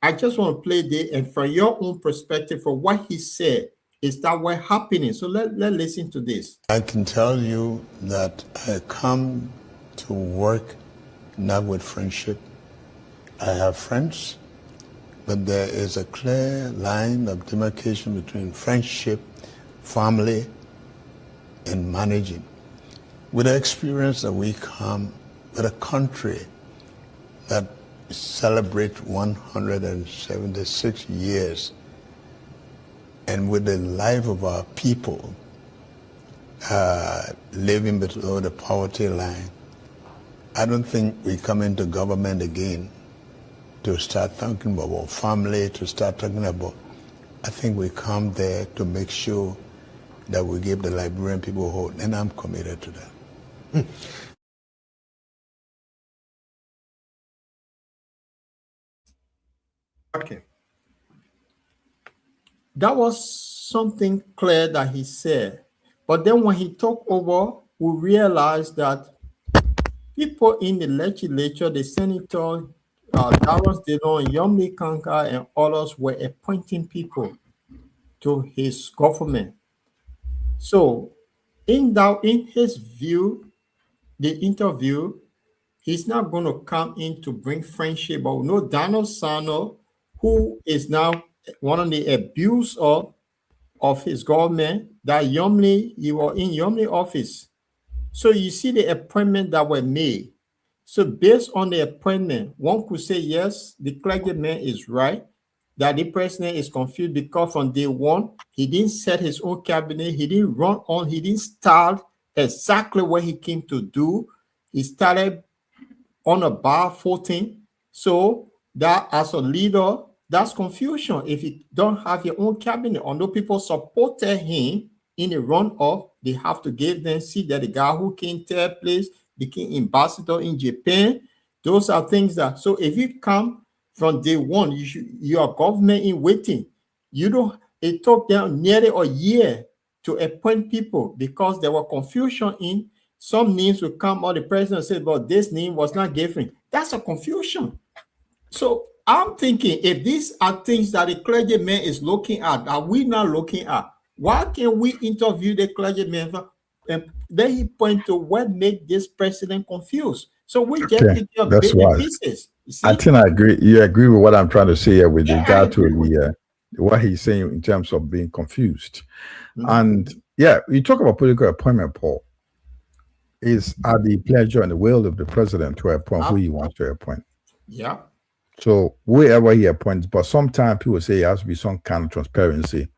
I just want to play this, and from your own perspective, for what he said, is that what happening? So let's listen to this. I can tell you that I come to work not with friendship. I have friends, but there is a clear line of demarcation between friendship, family, and managing. With the experience that we come with a country that celebrate 176 years, and with the life of our people living below the poverty line, I don't think we come into government again to start thinking about family, to start talking about, I think we come there to make sure that we give the Liberian people hope, and I'm committed to that. Okay. That was something clear that he said. But then when he took over, we realized that people in the legislature, the senator, Darius Dillon, Yomli Kanka, and others were appointing people to his government. So in his view, the interview, he's not going to come in to bring friendship. But no, Donald Sano, who is now one of the abuse of his government, that Yomli, you were in Yomli office. So you see the appointment that were made. So based on the appointment, one could say, yes, the clergyman is right, that the president is confused because from day one, he didn't set his own cabinet, he didn't run on, he didn't start exactly what he came to do. He started on a bar 14. So that as a leader, that's confusion. If you don't have your own cabinet, or no people supported him in the runoff, they have to give them, see that the guy who came third place became ambassador in Japan. Those are things that, so if you come from day one, you are government in waiting. You don't, it took them nearly a year to appoint people because there were confusion in some names will come or the president said, but this name was not given. That's a confusion. So I'm thinking, if these are things that the clergyman is looking at, are we not looking at? Why can't we interview the clergyman and then he point to what make this president confused? So we just Okay, pick up that's bit and why. pieces. You see? I think I agree. You agree with what I'm trying to say here with Yeah, I regard to agree with the what he's saying in terms of being confused. Mhm. And yeah, you talk about political appointment, Paul. Is at the pleasure and the will of the president to appoint who he wants to appoint. Yeah. So whoever he appoints, but sometimes people say it has to be some kind of transparency,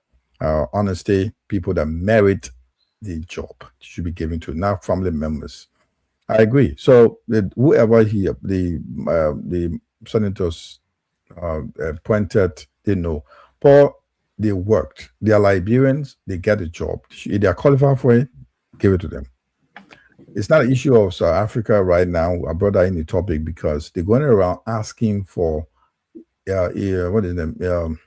honesty. People that merit the job should be given to, not family members. I agree. So whoever the senators appointed, they know. Paul, they worked. They are Liberians. They get a job. If they are qualified for it, give it to them. It's not an issue of South Africa right now. I brought that in the topic because they're going around asking for, what is them?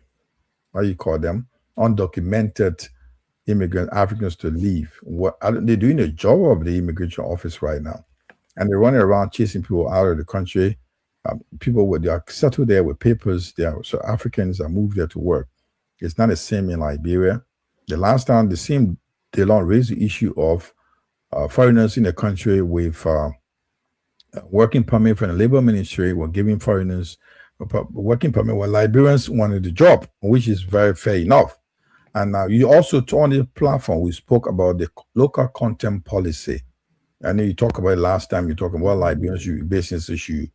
How you call them? Undocumented immigrant Africans to leave. What they're doing a job of the immigration office right now, and they're running around chasing people out of the country. People they are settled there with papers. They are so Africans are moved there to work. It's not the same in Liberia. The last time they raised the issue of foreigners in the country with working permit from the labor ministry were giving foreigners a working permit when Liberians wanted the job, which is very fair enough. And now you also on the platform, we spoke about the local content policy. I know you talked about it last time. You talked about Liberians, businesses should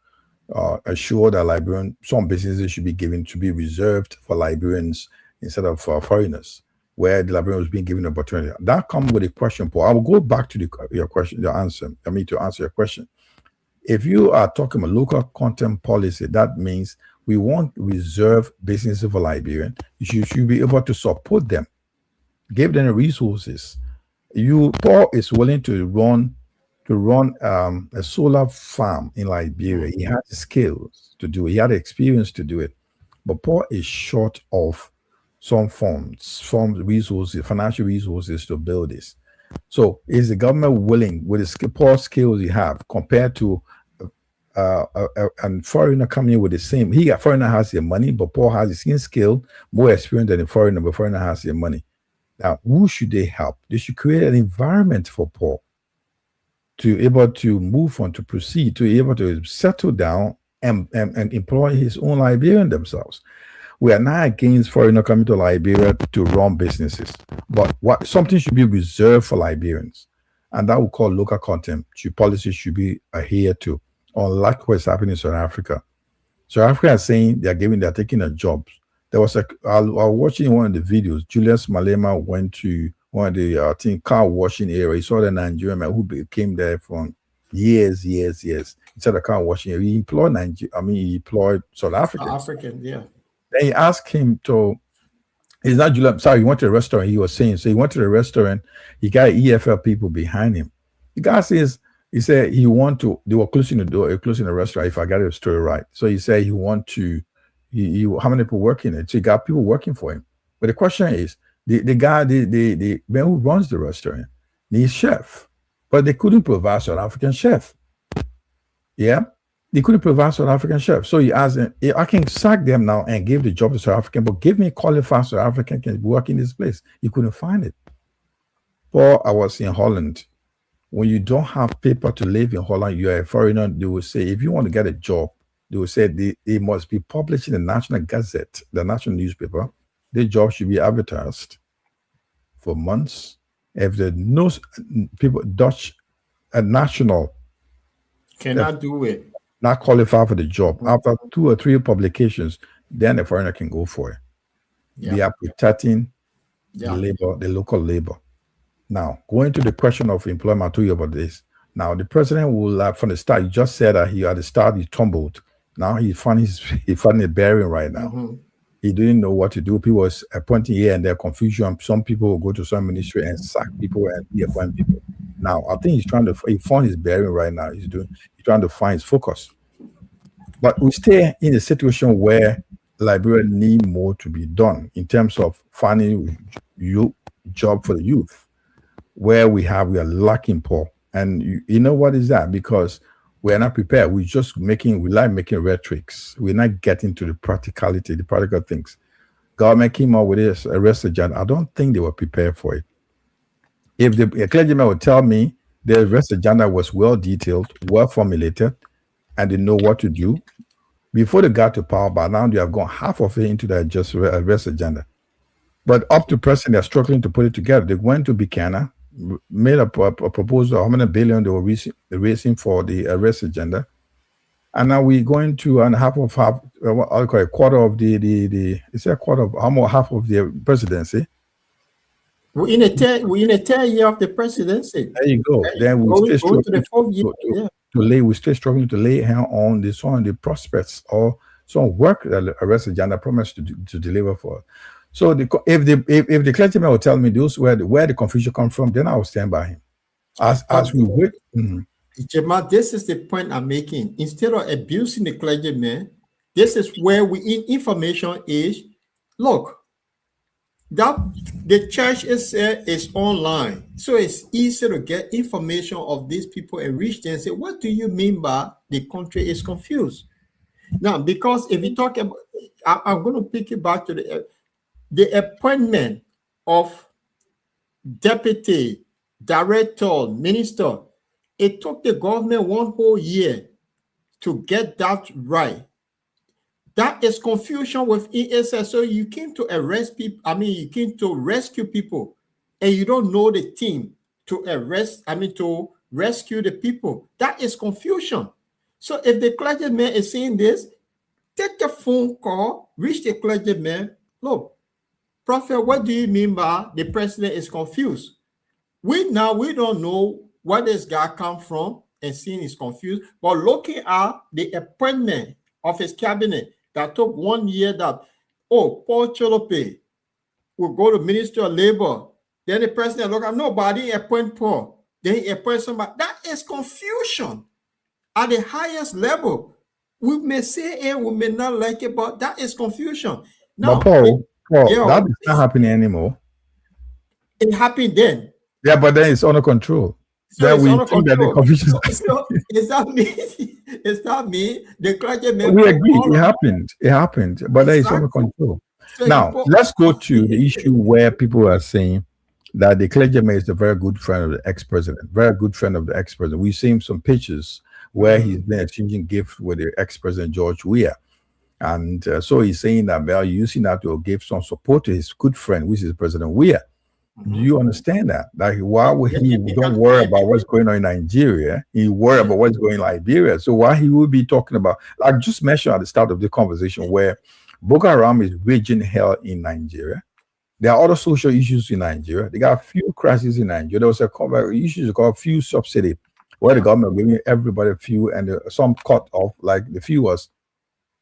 assure that some businesses should be given to be reserved for Liberians instead of foreigners, where the Liberian was being given an opportunity. That comes with a question, Paul. I will go back to your question, to answer your question. If you are talking about local content policy, that means we want reserve businesses for Liberian. You should be able to support them, give them the resources. Paul is willing to run a solar farm in Liberia. He had the skills to do it. He had the experience to do it. But Paul is short of some resources, financial resources to build this. So is the government willing, with the poor skills he have, compared to and foreigner coming in with the same? Foreigner has the money, but Paul has the same skill, more experience than the foreigner, but foreigner has the money. Now, who should they help? They should create an environment for Paul to be able to move on, to proceed, to be able to settle down and employ his own Liberian themselves. We are not against foreigners coming to Liberia to run businesses, but something should be reserved for Liberians, and that we call local content. Policies should be adhered to, unlike what's happening in South Africa. South Africa is saying they're taking a job. There was I was watching one of the videos. Julius Malema went to one of the car washing area. He saw the Nigerian man who came there for years. He said the car washing area. He employed he employed South Africans. African, yeah. Then he asked him to. He's not Julius. Sorry, he went to the restaurant. He was saying so. He went to the restaurant. He got EFL people behind him. The guy says. He said they were closing the door, closing the restaurant, if I got the story right. So he said how many people working it? So he got people working for him. But the question is, the man who runs the restaurant needs chef, but they couldn't provide South African chef. Yeah, they couldn't provide South African chef. So he asked them, I can sack them now and give the job to South African, but give me qualified South African can work in this place. He couldn't find it. Paul, I was in Holland. When you don't have paper to live in Holland, you are a foreigner, they will say, if you want to get a job, they will say they must be published in the National Gazette, the national newspaper. The job should be advertised for months. If there are no people, Dutch and national cannot do it, not qualify for the job, after 2 or 3 publications, then the foreigner can go for it. Yeah. They are protecting the local labor. Now, going to the question of employment, I told you about this. Now the president will, from the start, he just said that he at the start he tumbled. Now he found a bearing right now. Mm-hmm. He didn't know what to do. People was appointing here and there, confusion. Some people will go to some ministry and sack people and reappoint people. Now I think he found his bearing right now. He's trying to find his focus. But we stay in a situation where Liberia need more to be done in terms of finding job for the youth, where we are lacking poor. And you know what is that? Because we're not prepared. We like making rhetorics. We're not getting to the practicality, the practical things. Government came up with this arrest agenda. I don't think they were prepared for it. If a clergyman would tell me the arrest agenda was well detailed, well formulated, and they know what to do, before they got to power, by now they have gone half of it into the arrest agenda. But up to present, they're struggling to put it together. They went to Buchanan, made a proposal of how many billion they were raising for the arrest agenda, and now we're going to a quarter of half of the presidency. We're in a third year of the presidency. There you go. Then we still to the fourth year. We're still struggling to lay hand on the prospects or some work that the arrest agenda promised to deliver for us. So if the clergyman will tell me where the confusion comes from, then I will stand by him. As we wait. Jema, this is the point I'm making. Instead of abusing the clergyman, this is where we in information age. Look, that the church is online, so it's easy to get information of these people and reach them and say, what do you mean by the country is confused? Now, because if you talk about, I'm going to pick it back to the appointment of deputy, director, minister. It took the government 1 whole year to get that right. That is confusion with ESS. So you came to arrest people. You came to rescue people, and you don't know the team to rescue the people. That is confusion. So if the clergyman is saying this, take a phone call, reach the clergyman. Look, Prophet, what do you mean by the president is confused? We don't know where this guy come from and seeing he's confused, but looking at the appointment of his cabinet that took 1 year Paul Choloply will go to Ministry of Labor. Then the president look at nobody appoint Paul. Then he appoint somebody. That is confusion at the highest level. We may say it, we may not like it, but that is confusion. Now, but Paul, that is not happening anymore. It happened then. Yeah, but then it's under control. So then we think that the confusion. So is that me? The clergyman. We agree. It happened. But then it's under control. So now let's go to the issue where people are saying that the clergyman is a very good friend of the ex-president. Very good friend of the ex-president. We've seen some pictures where he's been exchanging gifts with the ex-president George Weah. And so he's saying that by using that to give some support to his good friend, which is President Weah. Do you understand that? Like, why would he don't worry about what's going on in Nigeria? He worry about what's going on in Liberia. So why he would be talking about, like I just mentioned at the start of the conversation, where Boko Haram is raging hell in Nigeria. There are other social issues in Nigeria. They got a few crises in Nigeria. There was a issue called fuel subsidy, where the government giving everybody a few, and some cut off. Like the fuel was,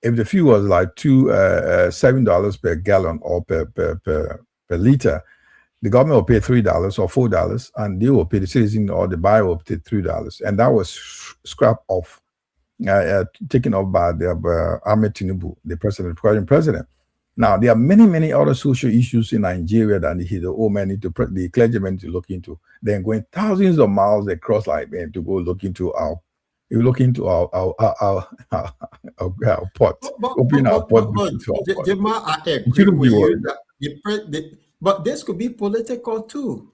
if the fuel was like $7 per gallon or per liter, the government will pay $3 or $4, and they will pay the citizen or the buyer will pay $3, and that was scrapped off, taken off by the Ahmed Tinubu, the president. Now there are many other social issues in Nigeria that the clergymen to look into. They're going thousands of miles across Liberia to go look into our port. Open our port. But this could be political too,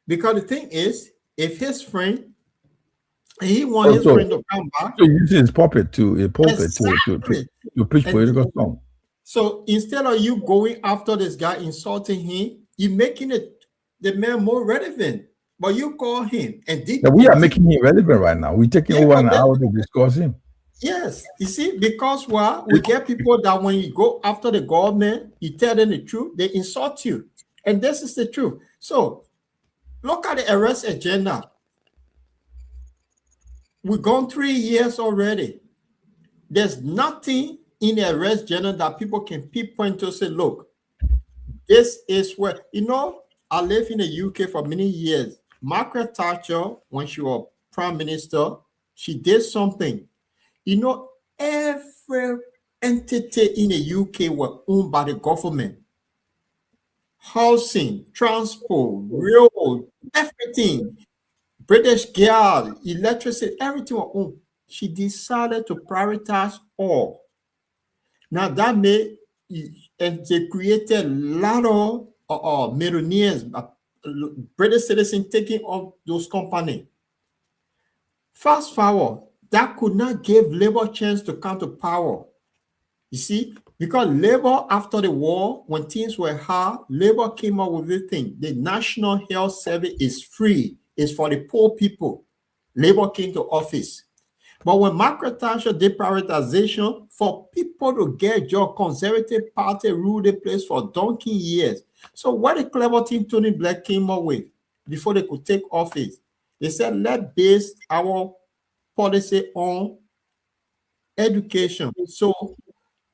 because the thing is, if his friend, he wants his friend to come back, so using his pulpit to preach political song. So instead of you going after this guy, insulting him, you're making the man more relevant. But you call him and we are making him relevant right now. We're taking over an hour to discuss him. Yes, you see, because we get people that when you go after the government, you tell them the truth, they insult you. And this is the truth. So look at the arrest agenda. We've gone 3 years already. There's nothing in the arrest journal that people can pinpoint to say, look, this is where, I lived in the UK for many years. Margaret Thatcher, when she was prime minister, she did something. Every entity in the UK were owned by the government. Housing, transport, road, everything. British Gas, electricity, everything were owned. She decided to privatize all. Now that made, and they created a lot of millionaires, British citizens taking on those companies. Fast forward, that could not give Labour chance to come to power. You see, because Labour after the war, when things were hard, Labour came up with this thing. The National Health Service is free. It's for the poor people. Labour came to office. But when Margaret Thatcher did privatization, for people to get job, Conservative Party ruled the place for donkey years. So what the clever thing Tony Blair came up with before they could take office, they said, let's base our policy on education. So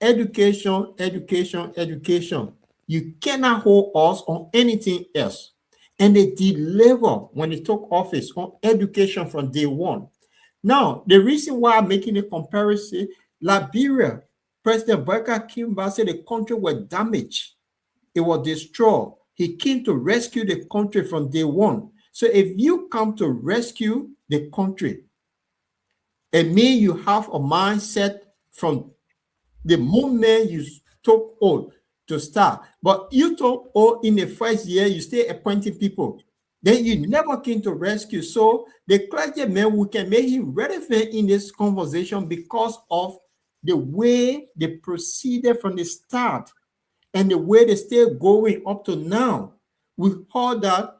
education, education, education. You cannot hold us on anything else. And they deliver when they took office on education from day one. Now, the reason why I'm making a comparison, Liberia, President Barker came back, said the country was damaged. It was destroyed. He came to rescue the country from day one. So if you come to rescue the country, it means you have a mindset from the moment you took oath to start. But you took oath in the first year, you stay appointing people. Then you never came to rescue. So the clergyman, we can make him relevant in this conversation because of the way they proceeded from the start and the way they still going up to now. We heard that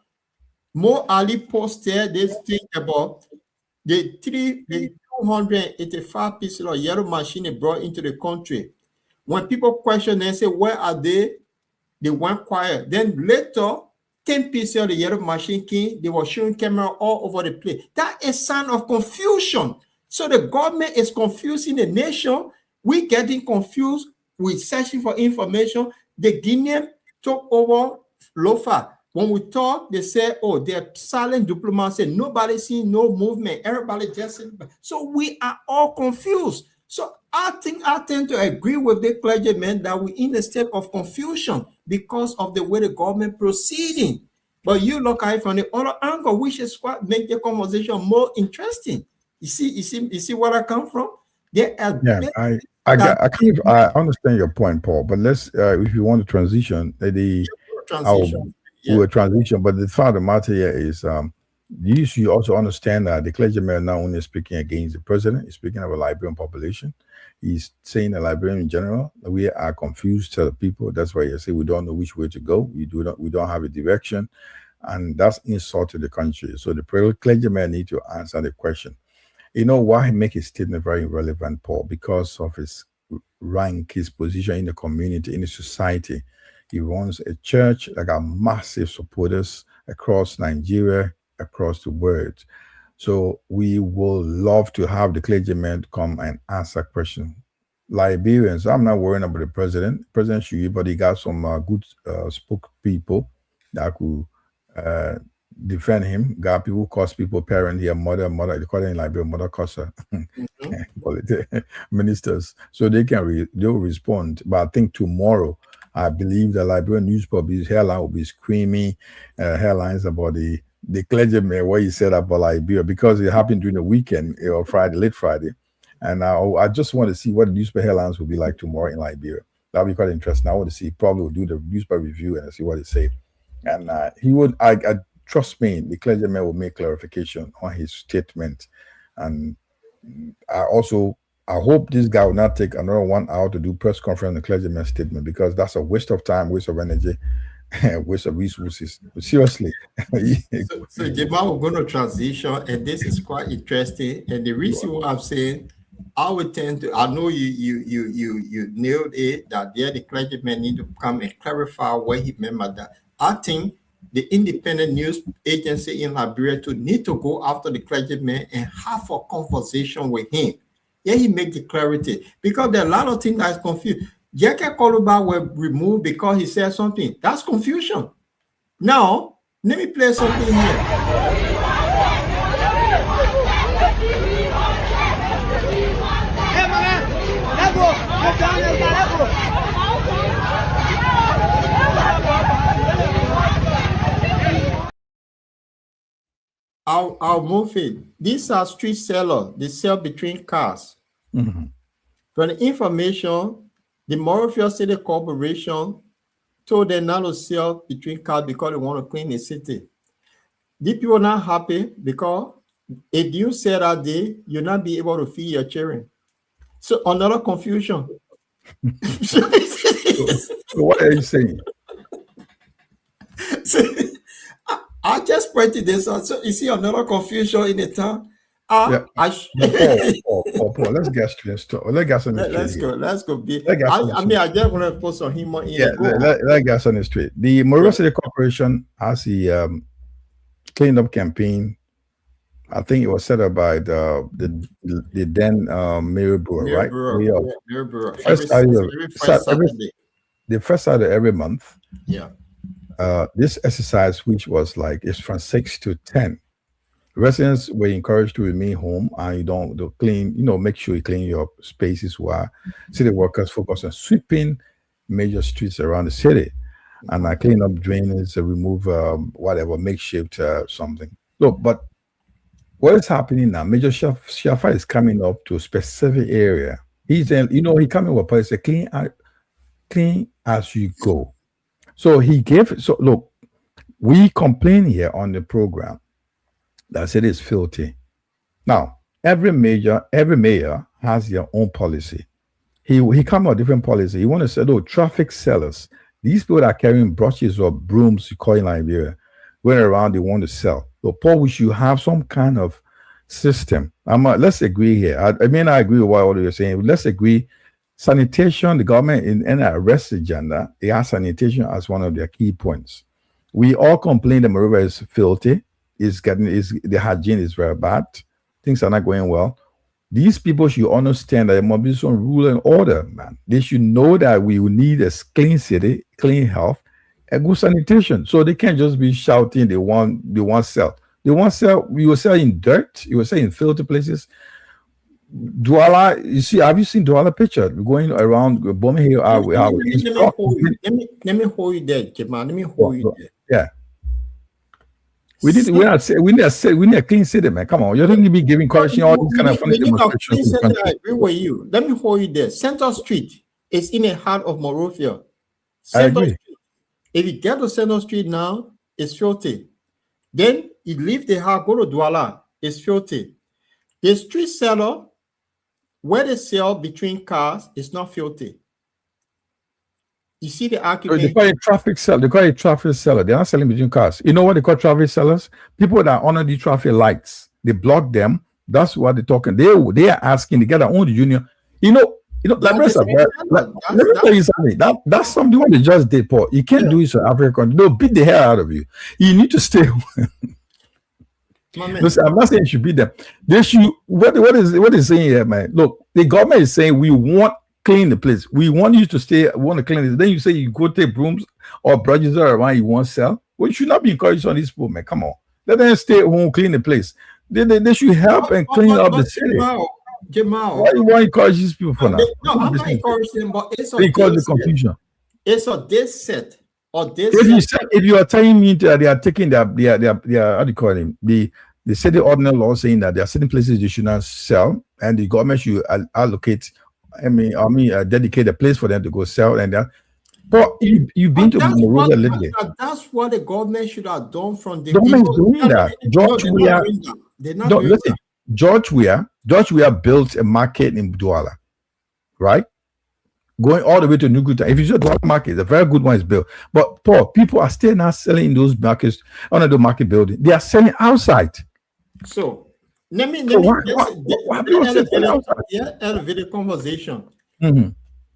Mo Ali posted this thing about the 285 pieces of yellow machine brought into the country. When people question and say, where are they? They went quiet. Then later, 10 pieces of the yellow machine came. They were showing camera all over the place. That is a sign of confusion. So the government is confusing the nation. We getting confused. We searching for information. The Guinean took over Lofa. When we talk, they say, oh, they're silent diplomacy. Nobody see no movement. Everybody just... So we are all confused. So I tend to agree with the clergyman that we're in a state of confusion because of the way the government proceeding. But you look at it from the other angle, which is what make the conversation more interesting. You see where I come from? There are I understand your point, Paul. But let's, if you want to transition, we transition. But the fact of the matter here is, you should also understand that the clergyman not only speaking against the president, he's speaking of a Liberian population. He's saying the Liberian in general, we are confused to the people. That's why you say we don't know which way to go. We don't have a direction, and that's insult to the country. So the clergyman need to answer the question. You know why he make his statement very irrelevant, Paul? Because of his rank, his position in the community, in the society. He runs a church that got massive supporters across Nigeria, across the world. So we will love to have the clergyman come and answer questions. Liberians, I'm not worrying about the president. President Shuyi, but he got some good spoke people that could defend him. Got people cause people parent here, mother, they call it in Liberia, mother causer. Ministers. So they'll respond. But I think tomorrow, I believe the Liberian newspaper, his headline will be screaming headlines about the clergyman, what he said about Liberia, because it happened during the weekend or Friday, late Friday. And I just want to see what the newspaper headlines will be like tomorrow in Liberia. That'll be quite interesting. I want to see, probably will do the newspaper review and see what he say. And he would, I trust me, the clergyman will make clarification on his statement. And I hope this guy will not take another 1 hour to do press conference on the clergyman's statement, because that's a waste of time, waste of energy, waste of resources. But seriously. So Jamal, we're going to transition, and this is quite interesting. And the reason why I'm saying, I would tend to, I know you nailed it, that the clergyman need to come and clarify what he meant by that. I think the independent news agency in Liberia to need to go after the clergyman and have a conversation with him. Yeah, he make the clarity because there are a lot of things that's confused. Jeke Koluba were removed because he said something. That's confusion. Now, let me play something here. Hey, man, let's go. Let's go. I'll move it. These are street sellers. They sell between cars. Mm-hmm. For the information, the Monrovia City Corporation told them not to sell between cars because they want to clean the city. These people are not happy because if you sell that day, you'll not be able to feed your children. So another confusion. So what are you saying? I just pointed this out. So you see another confusion in the town. Yeah. Paul, let's get straight. Let's get on the straight. Let's go. I just want to put some humor in. Yeah, let's get on the straight. The Monrovia City Corporation has the cleanup campaign. I think it was set up by the then Mayor Brewer, right? Mayor Brewer. The first Saturday of every month. Yeah. This exercise, which was like, it's from 6 to 10. Residents were encouraged to remain home and you don't clean, make sure you clean your spaces while city workers focus on sweeping major streets around the city and clean up drainage, remove whatever makeshift something. Look, but what is happening now? Major Shafa is coming up to a specific area. He's he coming with a policy, clean as you go. So look, we complain here on the program that said it's filthy. Now, every mayor has their own policy. He come with a different policy. He want to say, traffic sellers, these people that are carrying brushes or brooms, you call in Liberia, going around, they want to sell. So, Paul, we should have some kind of system. Let's agree here. I mean, I agree with what you're saying. Let's agree. Sanitation, the government in any arrest agenda, they have sanitation as one of their key points. We all complain that Monrovia is filthy. The hygiene is very bad. Things are not going well. These people should understand that there must be some rule and order, man. They should know that we will need a clean city, clean health, and good sanitation. So they can't just be shouting they want sell. They want sell. We will sell in dirt. You will sell in filthy places. Douala, you see, have you seen Douala picture going around Birmingham? Let me hold you there, Jamal. Let me hold you there. Yeah. We need a clean city, man. Come on, you don't need to be giving correction all these kind of funny demonstrations. I agree with you. Let me hold you there. Central Street is in the heart of Monrovia. I agree. If you get to Central Street now, it's filthy. Then you leave the house, go to Douala, it's filthy. The street seller, where they sell between cars, is not filthy. You see the argument. So they call it traffic seller. They call it traffic seller. They're not selling between cars. You know what they call traffic sellers? People that honor the traffic lights. They block them. That's what they're talking. They are asking to get their own union. Let me tell you something. That's something what they just did, Paul. You can't do it to African. They'll beat the hair out of you. You need to stay. Listen, I'm not saying you should beat them. They should. What is saying here, man? Look, the government is saying we want clean the place. We want you to stay. We want to clean it. Then you say you go take brooms or brushes around. You want to sell. Well, you should not be encouraged on these people, man. Come on, let them stay home, clean the place. They should help and clean up the city. Jamal, why you want to encourage these people for now? No, I'm not encouraging them, but it's the confusion. It's a this set or this. If you are telling me that they are taking their how do you call it? The city ordinance law saying that there are certain places they should not sell, and the government should allocate. Dedicate a place for them to go sell and that. But you've been to Monrovia lately. That's what the government should have done from the government is doing that. George Weah built a market in Douala, right? Going all the way to Nukuta. If you see Douala market, a very good one is built. But Paul, people are still not selling in those markets under the market building. They are selling outside. So let me elevate the conversation. Mm-hmm.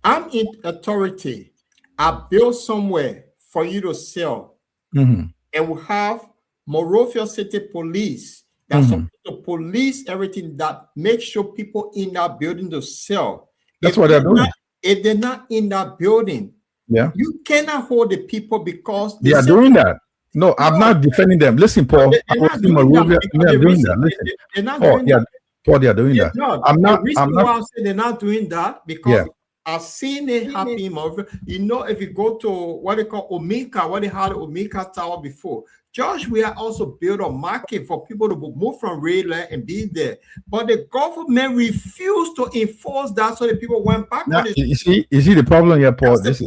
I'm in authority. I built somewhere for you to sell. Mm-hmm. and we have Monrovia City Police that's supposed to police everything that makes sure people in that building to sell. That's what they're doing. If they're not in that building, you cannot hold the people because they are doing that. No, I'm not defending them. Listen, Paul. They're not doing that. Listen, they're not doing that. Paul, they are doing that. I'm not. Why I say they're not doing that because I've seen it happen. You know, if you go to what they call Omeka, what they had Omeka Tower before, Josh, we are also built a market for people to move from Rayland and be there. But the government refused to enforce that, so the people went back on it. You see the problem here, Paul. Listen.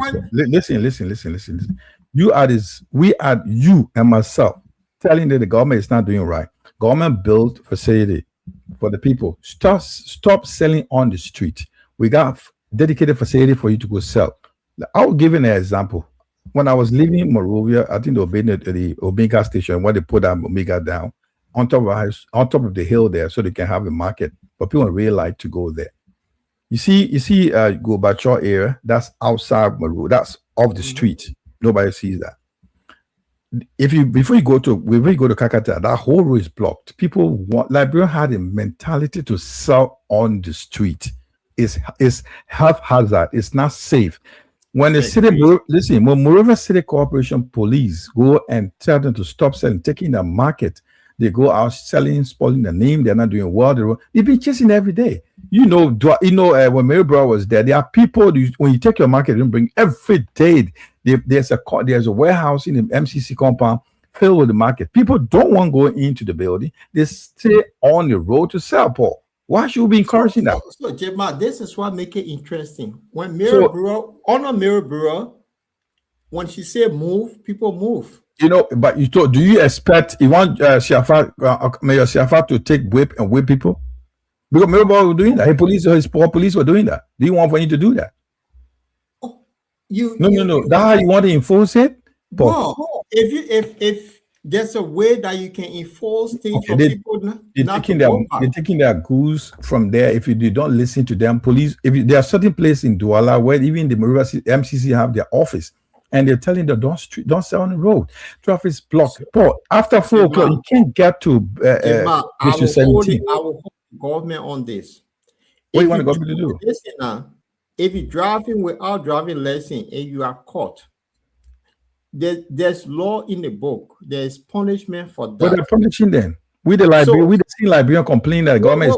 We are you and myself telling that the government is not doing right. Government built facility for the people. Stop selling on the street. We got dedicated facility for you to go sell. I'll give you an example. When I was leaving Monrovia, I think the Omega station, when they put that Omega down on top of the hill there, so they can have a market, but people really like to go there. You see, Gobacho area, that's outside Monrovia, that's off the street. Nobody sees that. Before you go to Kakata, that whole road is blocked. Liberia had a mentality to sell on the street. It's health hazard. It's not safe. When the Monrovia City Corporation Police go and tell them to stop selling, taking the market, they go out selling, spoiling the name. They're not doing well. They've been chasing every day. When Mary Brown was there are people. When you take your market, you bring every day. There's a warehouse in the MCC compound filled with the market. People don't want to go into the building. They stay on the road to sell, Paul. Why should we be encouraging that? So, Jema, this is what makes it interesting. When Mary Brewer, when she said move, people move. But do you expect you want Mayor Shafa to take whip and whip people? Because Mary Brewer was doing that. His police were doing that. Do you want for him to do that? No. That's how you want to enforce it? No. If there's a way that you can enforce things for people not to go back. They're taking their goods from there. If you don't listen to them, police. There are certain places in Douala where even the MCC have their office, and they're telling them don't sell on the road. Traffic is blocked. Paul, after 4 o'clock, you can't get to District 17. I will hold the government on this. What do you want the government to do? Listen now. If you're driving without driving license and you are caught, there's law in the book. There's punishment for that. But they're punishing them. We the Liberian complain that the government is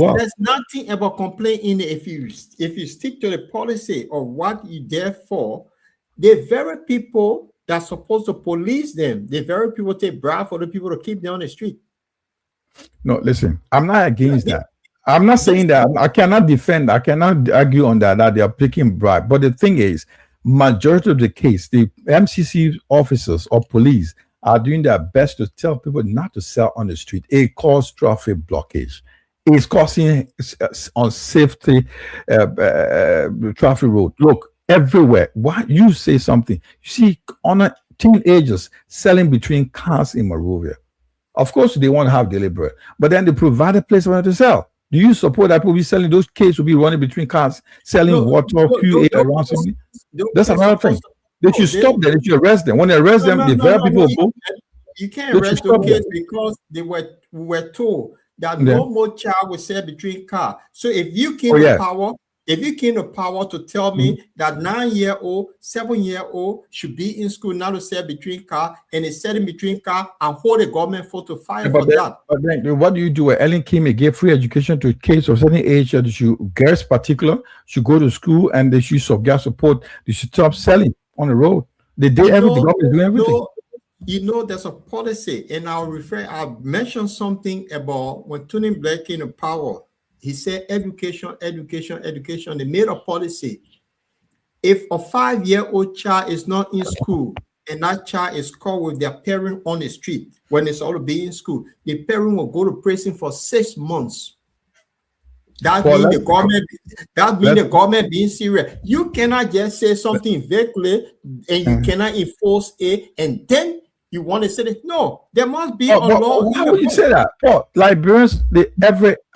not there's nothing about complaining if you stick to the policy of what you're there for. The very people that's supposed to police them, the very people take bribe for the people to keep them on the street. No, listen, I'm not against that. I'm not saying that. I cannot defend. I cannot argue on that they are taking bribe. But the thing is, majority of the case, the MCC officers or police are doing their best to tell people not to sell on the street. It causes traffic blockage. It's causing unsafety traffic road. Look, everywhere. Why you say something? You see, on teenagers selling between cars in Monrovia. Of course, they want to have deliberate, but then they provide a place for them to sell. Do you support that people be selling those cakes will be running between cars, selling water, QA around something? That's another thing. They should stop them. They should arrest them. When they arrest them, the very people go. You can't arrest the kids because we were told that no more child will sell between cars. So if you came to power, to tell me that 9-year-old, 7-year-old should be in school now to sell between cars and it's selling between cars and hold the government for to fight for that. But then what do you do? Ellen Kim gave free education to kids of certain age that girls particular should go to school and they should get support. They should stop selling on the road. The government is doing everything. There's a policy, and I mentioned something about when Tony Blair came to power. He said education. They made a policy. If a 5-year-old child is not in school and that child is caught with their parent on the street when it's all be in school, the parent will go to prison for 6 months. That means the government being serious. You cannot just say something vaguely and you cannot enforce it, and then you want to say it. No, there must be a law. How would you say that? Paul, Liberians,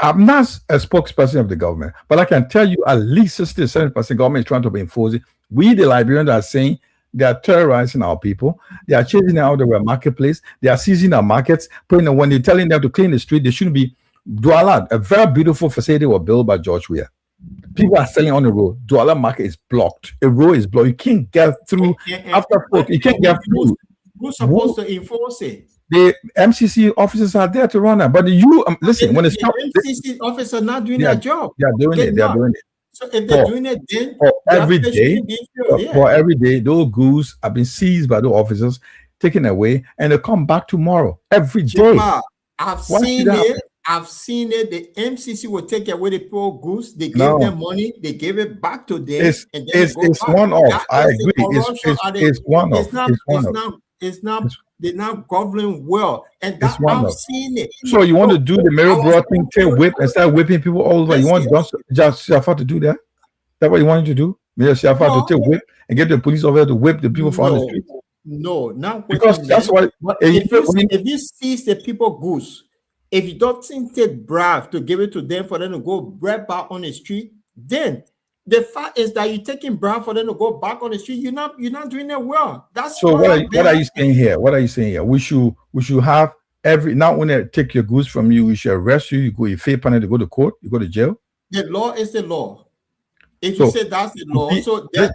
I'm not a spokesperson of the government, but I can tell you at least 60 to 70% government is trying to be enforcing. We, the Liberians, are saying They are terrorizing our people. They are chasing them out of our marketplace. They are seizing our markets. Putting when they're telling them to clean the street, they shouldn't be. Douala, a very beautiful facility was built by George Weah. People are selling on the road. Douala market is blocked. A road is blocked. You can't get through after folk. You can't get through. Who's supposed to enforce it? The MCC officers are there to run it. But you listen, when it's the MCC officers are not doing their job. They are doing it. They are doing it. So if they're doing it, then every day, those goods have been seized by the officers, taken away, and they come back tomorrow. Every day. I've seen it. The MCC will take away the poor goods. They gave them money. They gave it back to them. It's one off. I agree. It's one off. It's not. They're not governing well, and that I've seen it. So you want to do the Mary Broad thing, take whip and start whipping people all over? You want just Shafa to do that? That's what you wanted to do? Mayor Shafa to take whip and get the police over to whip the people from the street? No, not because that's what. If you seize the people goods, if you don't take bribe to give it to them for them to go right back on the street, then the fact is that you're taking bribe for them to go back on the street. You're not doing it well. That's so. What are you saying here? What are you saying here? We should have now when they take your goods from you, we should arrest you. You go, you pay penalty, you go to court, you go to jail. The law is the law. If you say that's the law, so that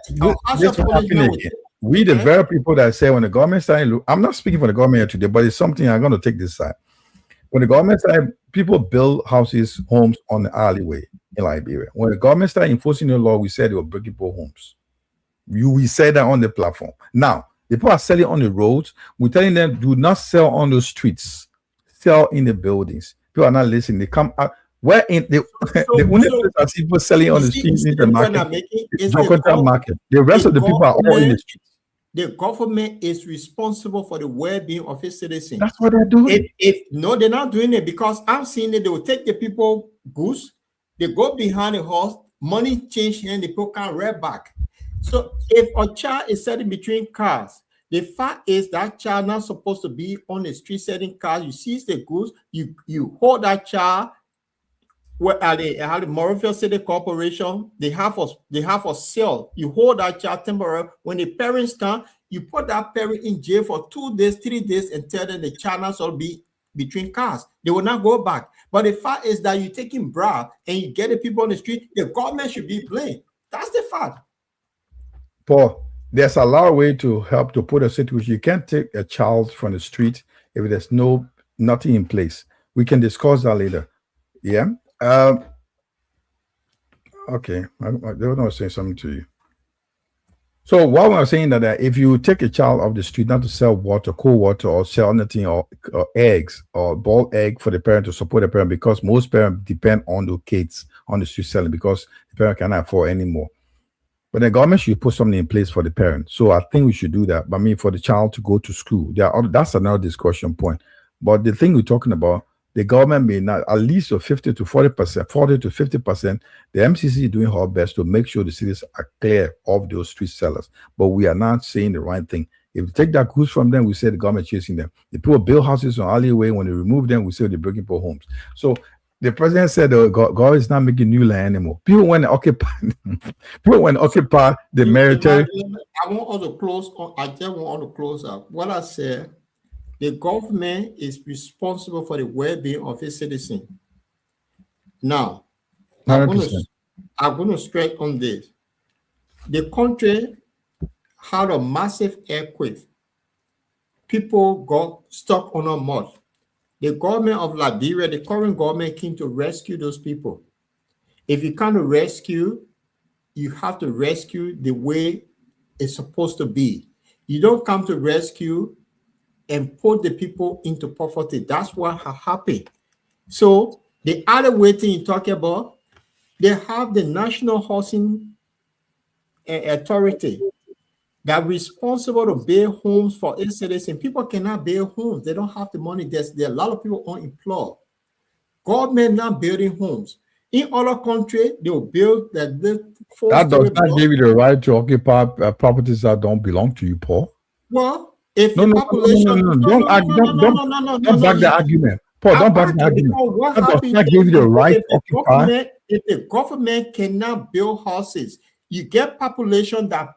we the very people that say when the government side, I'm not speaking for the government here today, but it's something I'm going to take this side. When the government side, people build houses, homes on the alleyway in Liberia. When the government started enforcing the law, we said they were breaking people homes. We said that on the platform. Now, the people are selling on the roads. We're telling them, do not sell on the streets. Sell in the buildings. People are not listening. They come out. Where in the only place I see people selling on the streets in the market is the market. The rest of the people are all in the streets. The government is responsible for the well-being of its citizens. That's what they're doing. No, they're not doing it because I'm seeing that they will take the people goods, they go behind the horse, money change hand, the people can't ride back. So if a child is sitting between cars, the fact is that child not supposed to be on the street selling cars. You seize the goods, you hold that child. Where at the Morrifield City Corporation, they have a sale. You hold that child temporarily. When the parents come, you put that parent in jail for 2 days, 3 days, and tell them the child will be between cars. They will not go back. But the fact is that you're taking bribe and you get the people on the street, the government should be blamed. That's the fact. Paul, there's a lot of way to help to put a situation. You can't take a child from the street if there's nothing in place. We can discuss that later. Yeah. Okay, I was saying something to you. So while I was saying that if you take a child off the street, not to sell water, cold water, or sell anything, or eggs, or boiled egg for the parent to support the parent, because most parents depend on the kids on the street selling because the parent cannot afford anymore. But the government should put something in place for the parent. So I think we should do that. But I mean, for the child to go to school, that's another discussion point. But the thing we're talking about, the government may not, at least 50 to 40%, 40 to 50%, the MCC is doing her best to make sure the cities are clear of those street sellers. But we are not saying the right thing. If we take that goods from them, we say the government chasing them. The people build houses on alleyway. When they remove them, we say they're breaking people homes. So the president said God is not making new land anymore. People want to occupy the military. I want to close on. I just want to close up. What I said. The government is responsible for the well-being of its citizens. Now, I'm going to stress on this. The country had a massive earthquake. People got stuck on a mud. The government of Liberia, the current government, came to rescue those people. If you can't rescue, you have to rescue the way it's supposed to be. You don't come to rescue and put the people into poverty. That's what happened. So the other way thing you talk about, they have the National Housing Authority that responsible to build homes for its citizens. People cannot build homes. They don't have the money. There are a lot of people unemployed. Government not building homes. In other countries, they will build that does not give you the right to occupy properties that don't belong to you, Paul. Well, if the population don't back the argument. Paul, don't back the argument. That does not give you the right to occupy. If the government cannot build houses, you get population that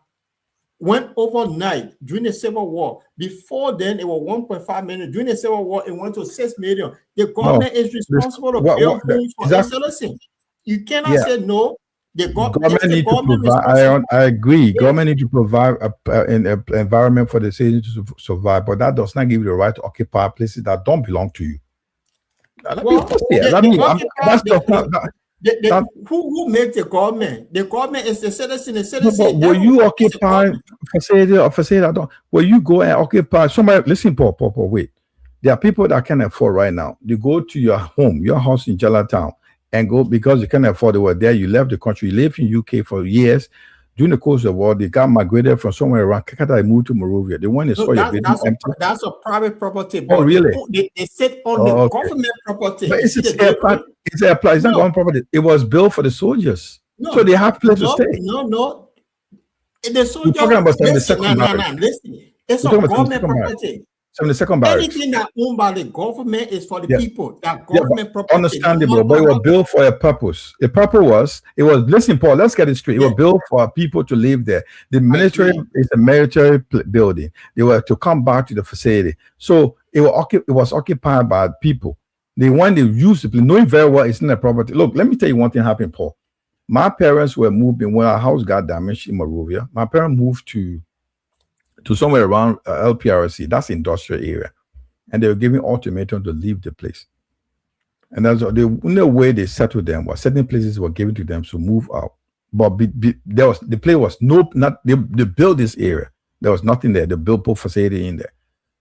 went overnight during the Civil War. Before then, it was 1.5 million. During the Civil War, it went to 6 million. The government is responsible to build homes for its citizens. You cannot say no. The government need to government provide. I agree. Yeah. Government need to provide an environment for the citizens to survive, but that does not give you the right to occupy places that don't belong to you. Who makes the government? The government is the citizen. The citizen. No, but will you occupy facility or facility that don't? Will you go and occupy somebody? Listen, Paul, wait. There are people that can afford right now. You go to your home, your house in Jelatown, and go because you can't afford. They were there. You left the country. You lived in UK for years. During the course of the war, they got migrated from somewhere around Kakata and moved to Monrovia. They went and saw your building empty. That's a private property. Oh, really? They sit on the government property. But it's not government property. It was built for the soldiers. No, so they have place to stay. No. The soldiers. We're talking about the second listen. It's a government property. 72nd barracks. Anything that owned by the government is for the people. That government property. Understandable, but it was built for a purpose. The purpose was, listen, Paul, let's get it straight. It was built for people to live there. The military is a military building. They were to come back to the facility. So it was occupied by people. They wanted to use it, knowing very well it's not a property. Look, let me tell you one thing happened, Paul. My parents were moving when our house got damaged in Monrovia. My parents moved to somewhere around LPRC, that's industrial area. And they were giving ultimatum to leave the place. And that's the only way they settled them was certain places were given to them to move out. But the place was they built this area. There was nothing there. They built both facility in there.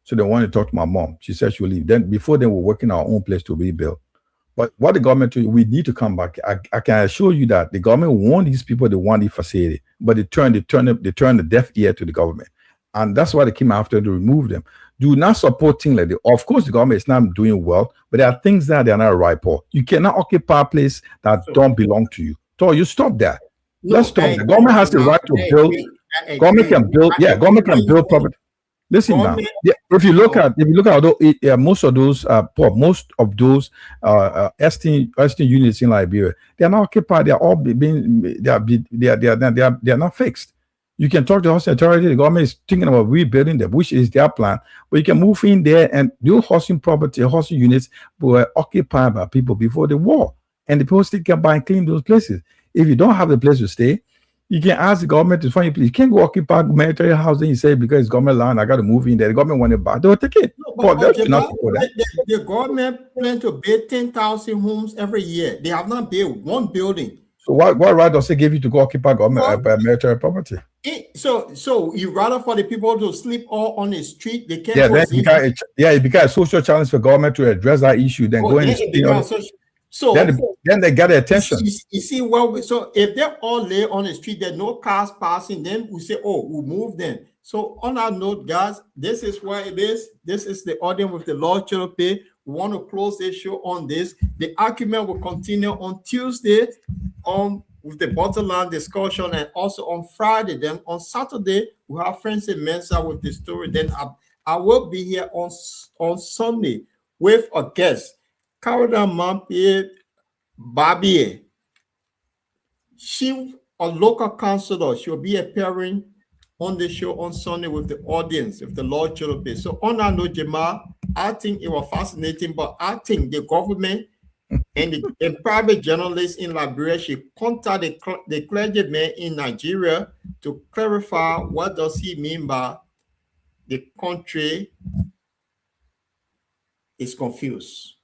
So they wanted to talk to my mom. She said she would leave. Then before they were working our own place to rebuild. But what the government we need to come back. I can assure you that the government want these people, they want the facility, but they turn the deaf ear to the government. And that's why they came after to remove them. Do not support things like that. Of course, the government is not doing well, but there are things that they are not right for. You cannot occupy a place that don't belong to you. So you stop that. Let's stop. The government has the right to build. Government can build. Yeah, government can build property. Listen now. Yeah, if you look at most of those Eastern units in Liberia, they are not occupied. They are all they are not fixed. You can talk to the housing authority. The government is thinking about rebuilding them, which is their plan. But you can move in there and do housing units were occupied by people before the war. And the people still can buy and clean those places. If you don't have the place to stay, you can ask the government to find you place. You can't go occupy military housing. You say, because it's government land, I got to move in there. The government want it back. They will take it. No, the government plan to build 10,000 homes every year. They have not built one building. So what right does it give you to go occupy government military property? So you rather for the people to sleep all on the street? They can't. It becomes a social challenge for government to address that issue. Then then they get attention. You see, so if they're all lay on the street, there are no cars passing, then we say, we'll move them. So on that note, guys, this is where it is. This is the audience with the Lord Choloply. We want to close the show on this. The argument will continue on Tuesday with the bottom line discussion, and also on Friday. Then on Saturday, we have Friends in Mensa with the story. Then I will be here on Sunday with a guest, Carolina Mampie Barbier. She a local councilor. She'll be appearing on the show on Sunday with the audience, with the Lord Choloply. So on that note, Jamal, I think it was fascinating, but I think the government and the private journalists in Liberia should contact the clergyman in Nigeria to clarify what does he mean by the country is confused.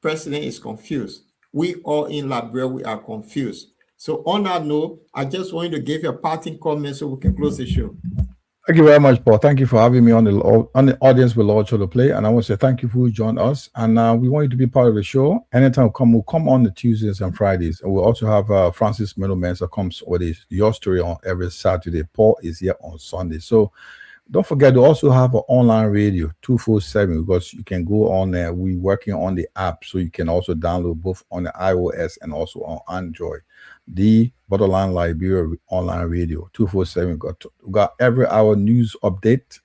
President is confused. We all in Liberia, we are confused. So on that note, I just want you to give your parting comment so we can close the show. Thank you very much, Paul. Thank you for having me on the audience with Lord Choloply. And I want to say thank you for joining us. And we want you to be part of the show. Anytime we'll come on the Tuesdays and Fridays. And we'll also have Francis Middleman that comes with your story on every Saturday. Paul is here on Sunday. So don't forget to also have an online radio 247, because you can go on there. We're working on the app, so you can also download both on the iOS and also on Android. The Borderline Liberia online radio 247. We got every hour news update,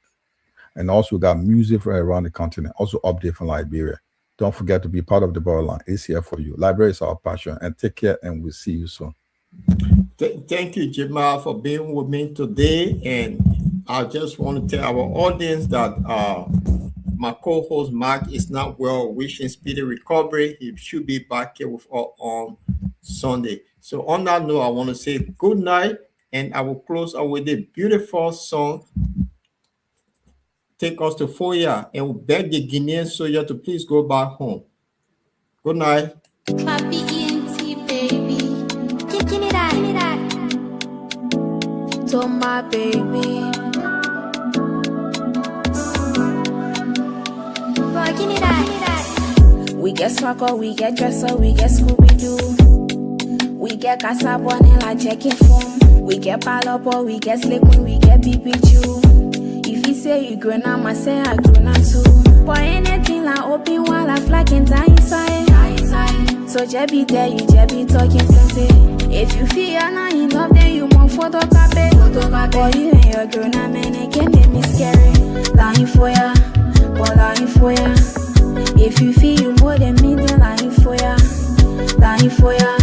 and also we got music from around the continent, also update from Liberia. Don't forget to be part of the Borderline. It's here for you. Liberia is our passion, and take care, and we'll see you soon. Thank you, Jamal, for being with me today. And I just want to tell our audience that my co-host Mark is not well, wishing speedy recovery. He should be back here with us on Sunday. So on that note, I want to say good night, and I will close out with a beautiful song, Take Us to Foya, and we beg the Guinean soldier to please go back home. Good night. Happy ENT, baby. Give me that. To my baby. Boy, give me that. We get swagger, we get dresser, we get Scooby-Doo. We get Casabonne like checking phone. We get Palopo, we get Slickman, we get BBQ. If you say you grown up, I say I grown up too. Boy, anything like open while I flag and die inside. So Jebby there, you Jebby talking plenty. If you feel you're not in love, then you want photocopy. Boy, you and your grown up man, it can make me scary. Lying for ya, boy, lying for ya. If you feel you more than me, then lying for ya, lying for ya.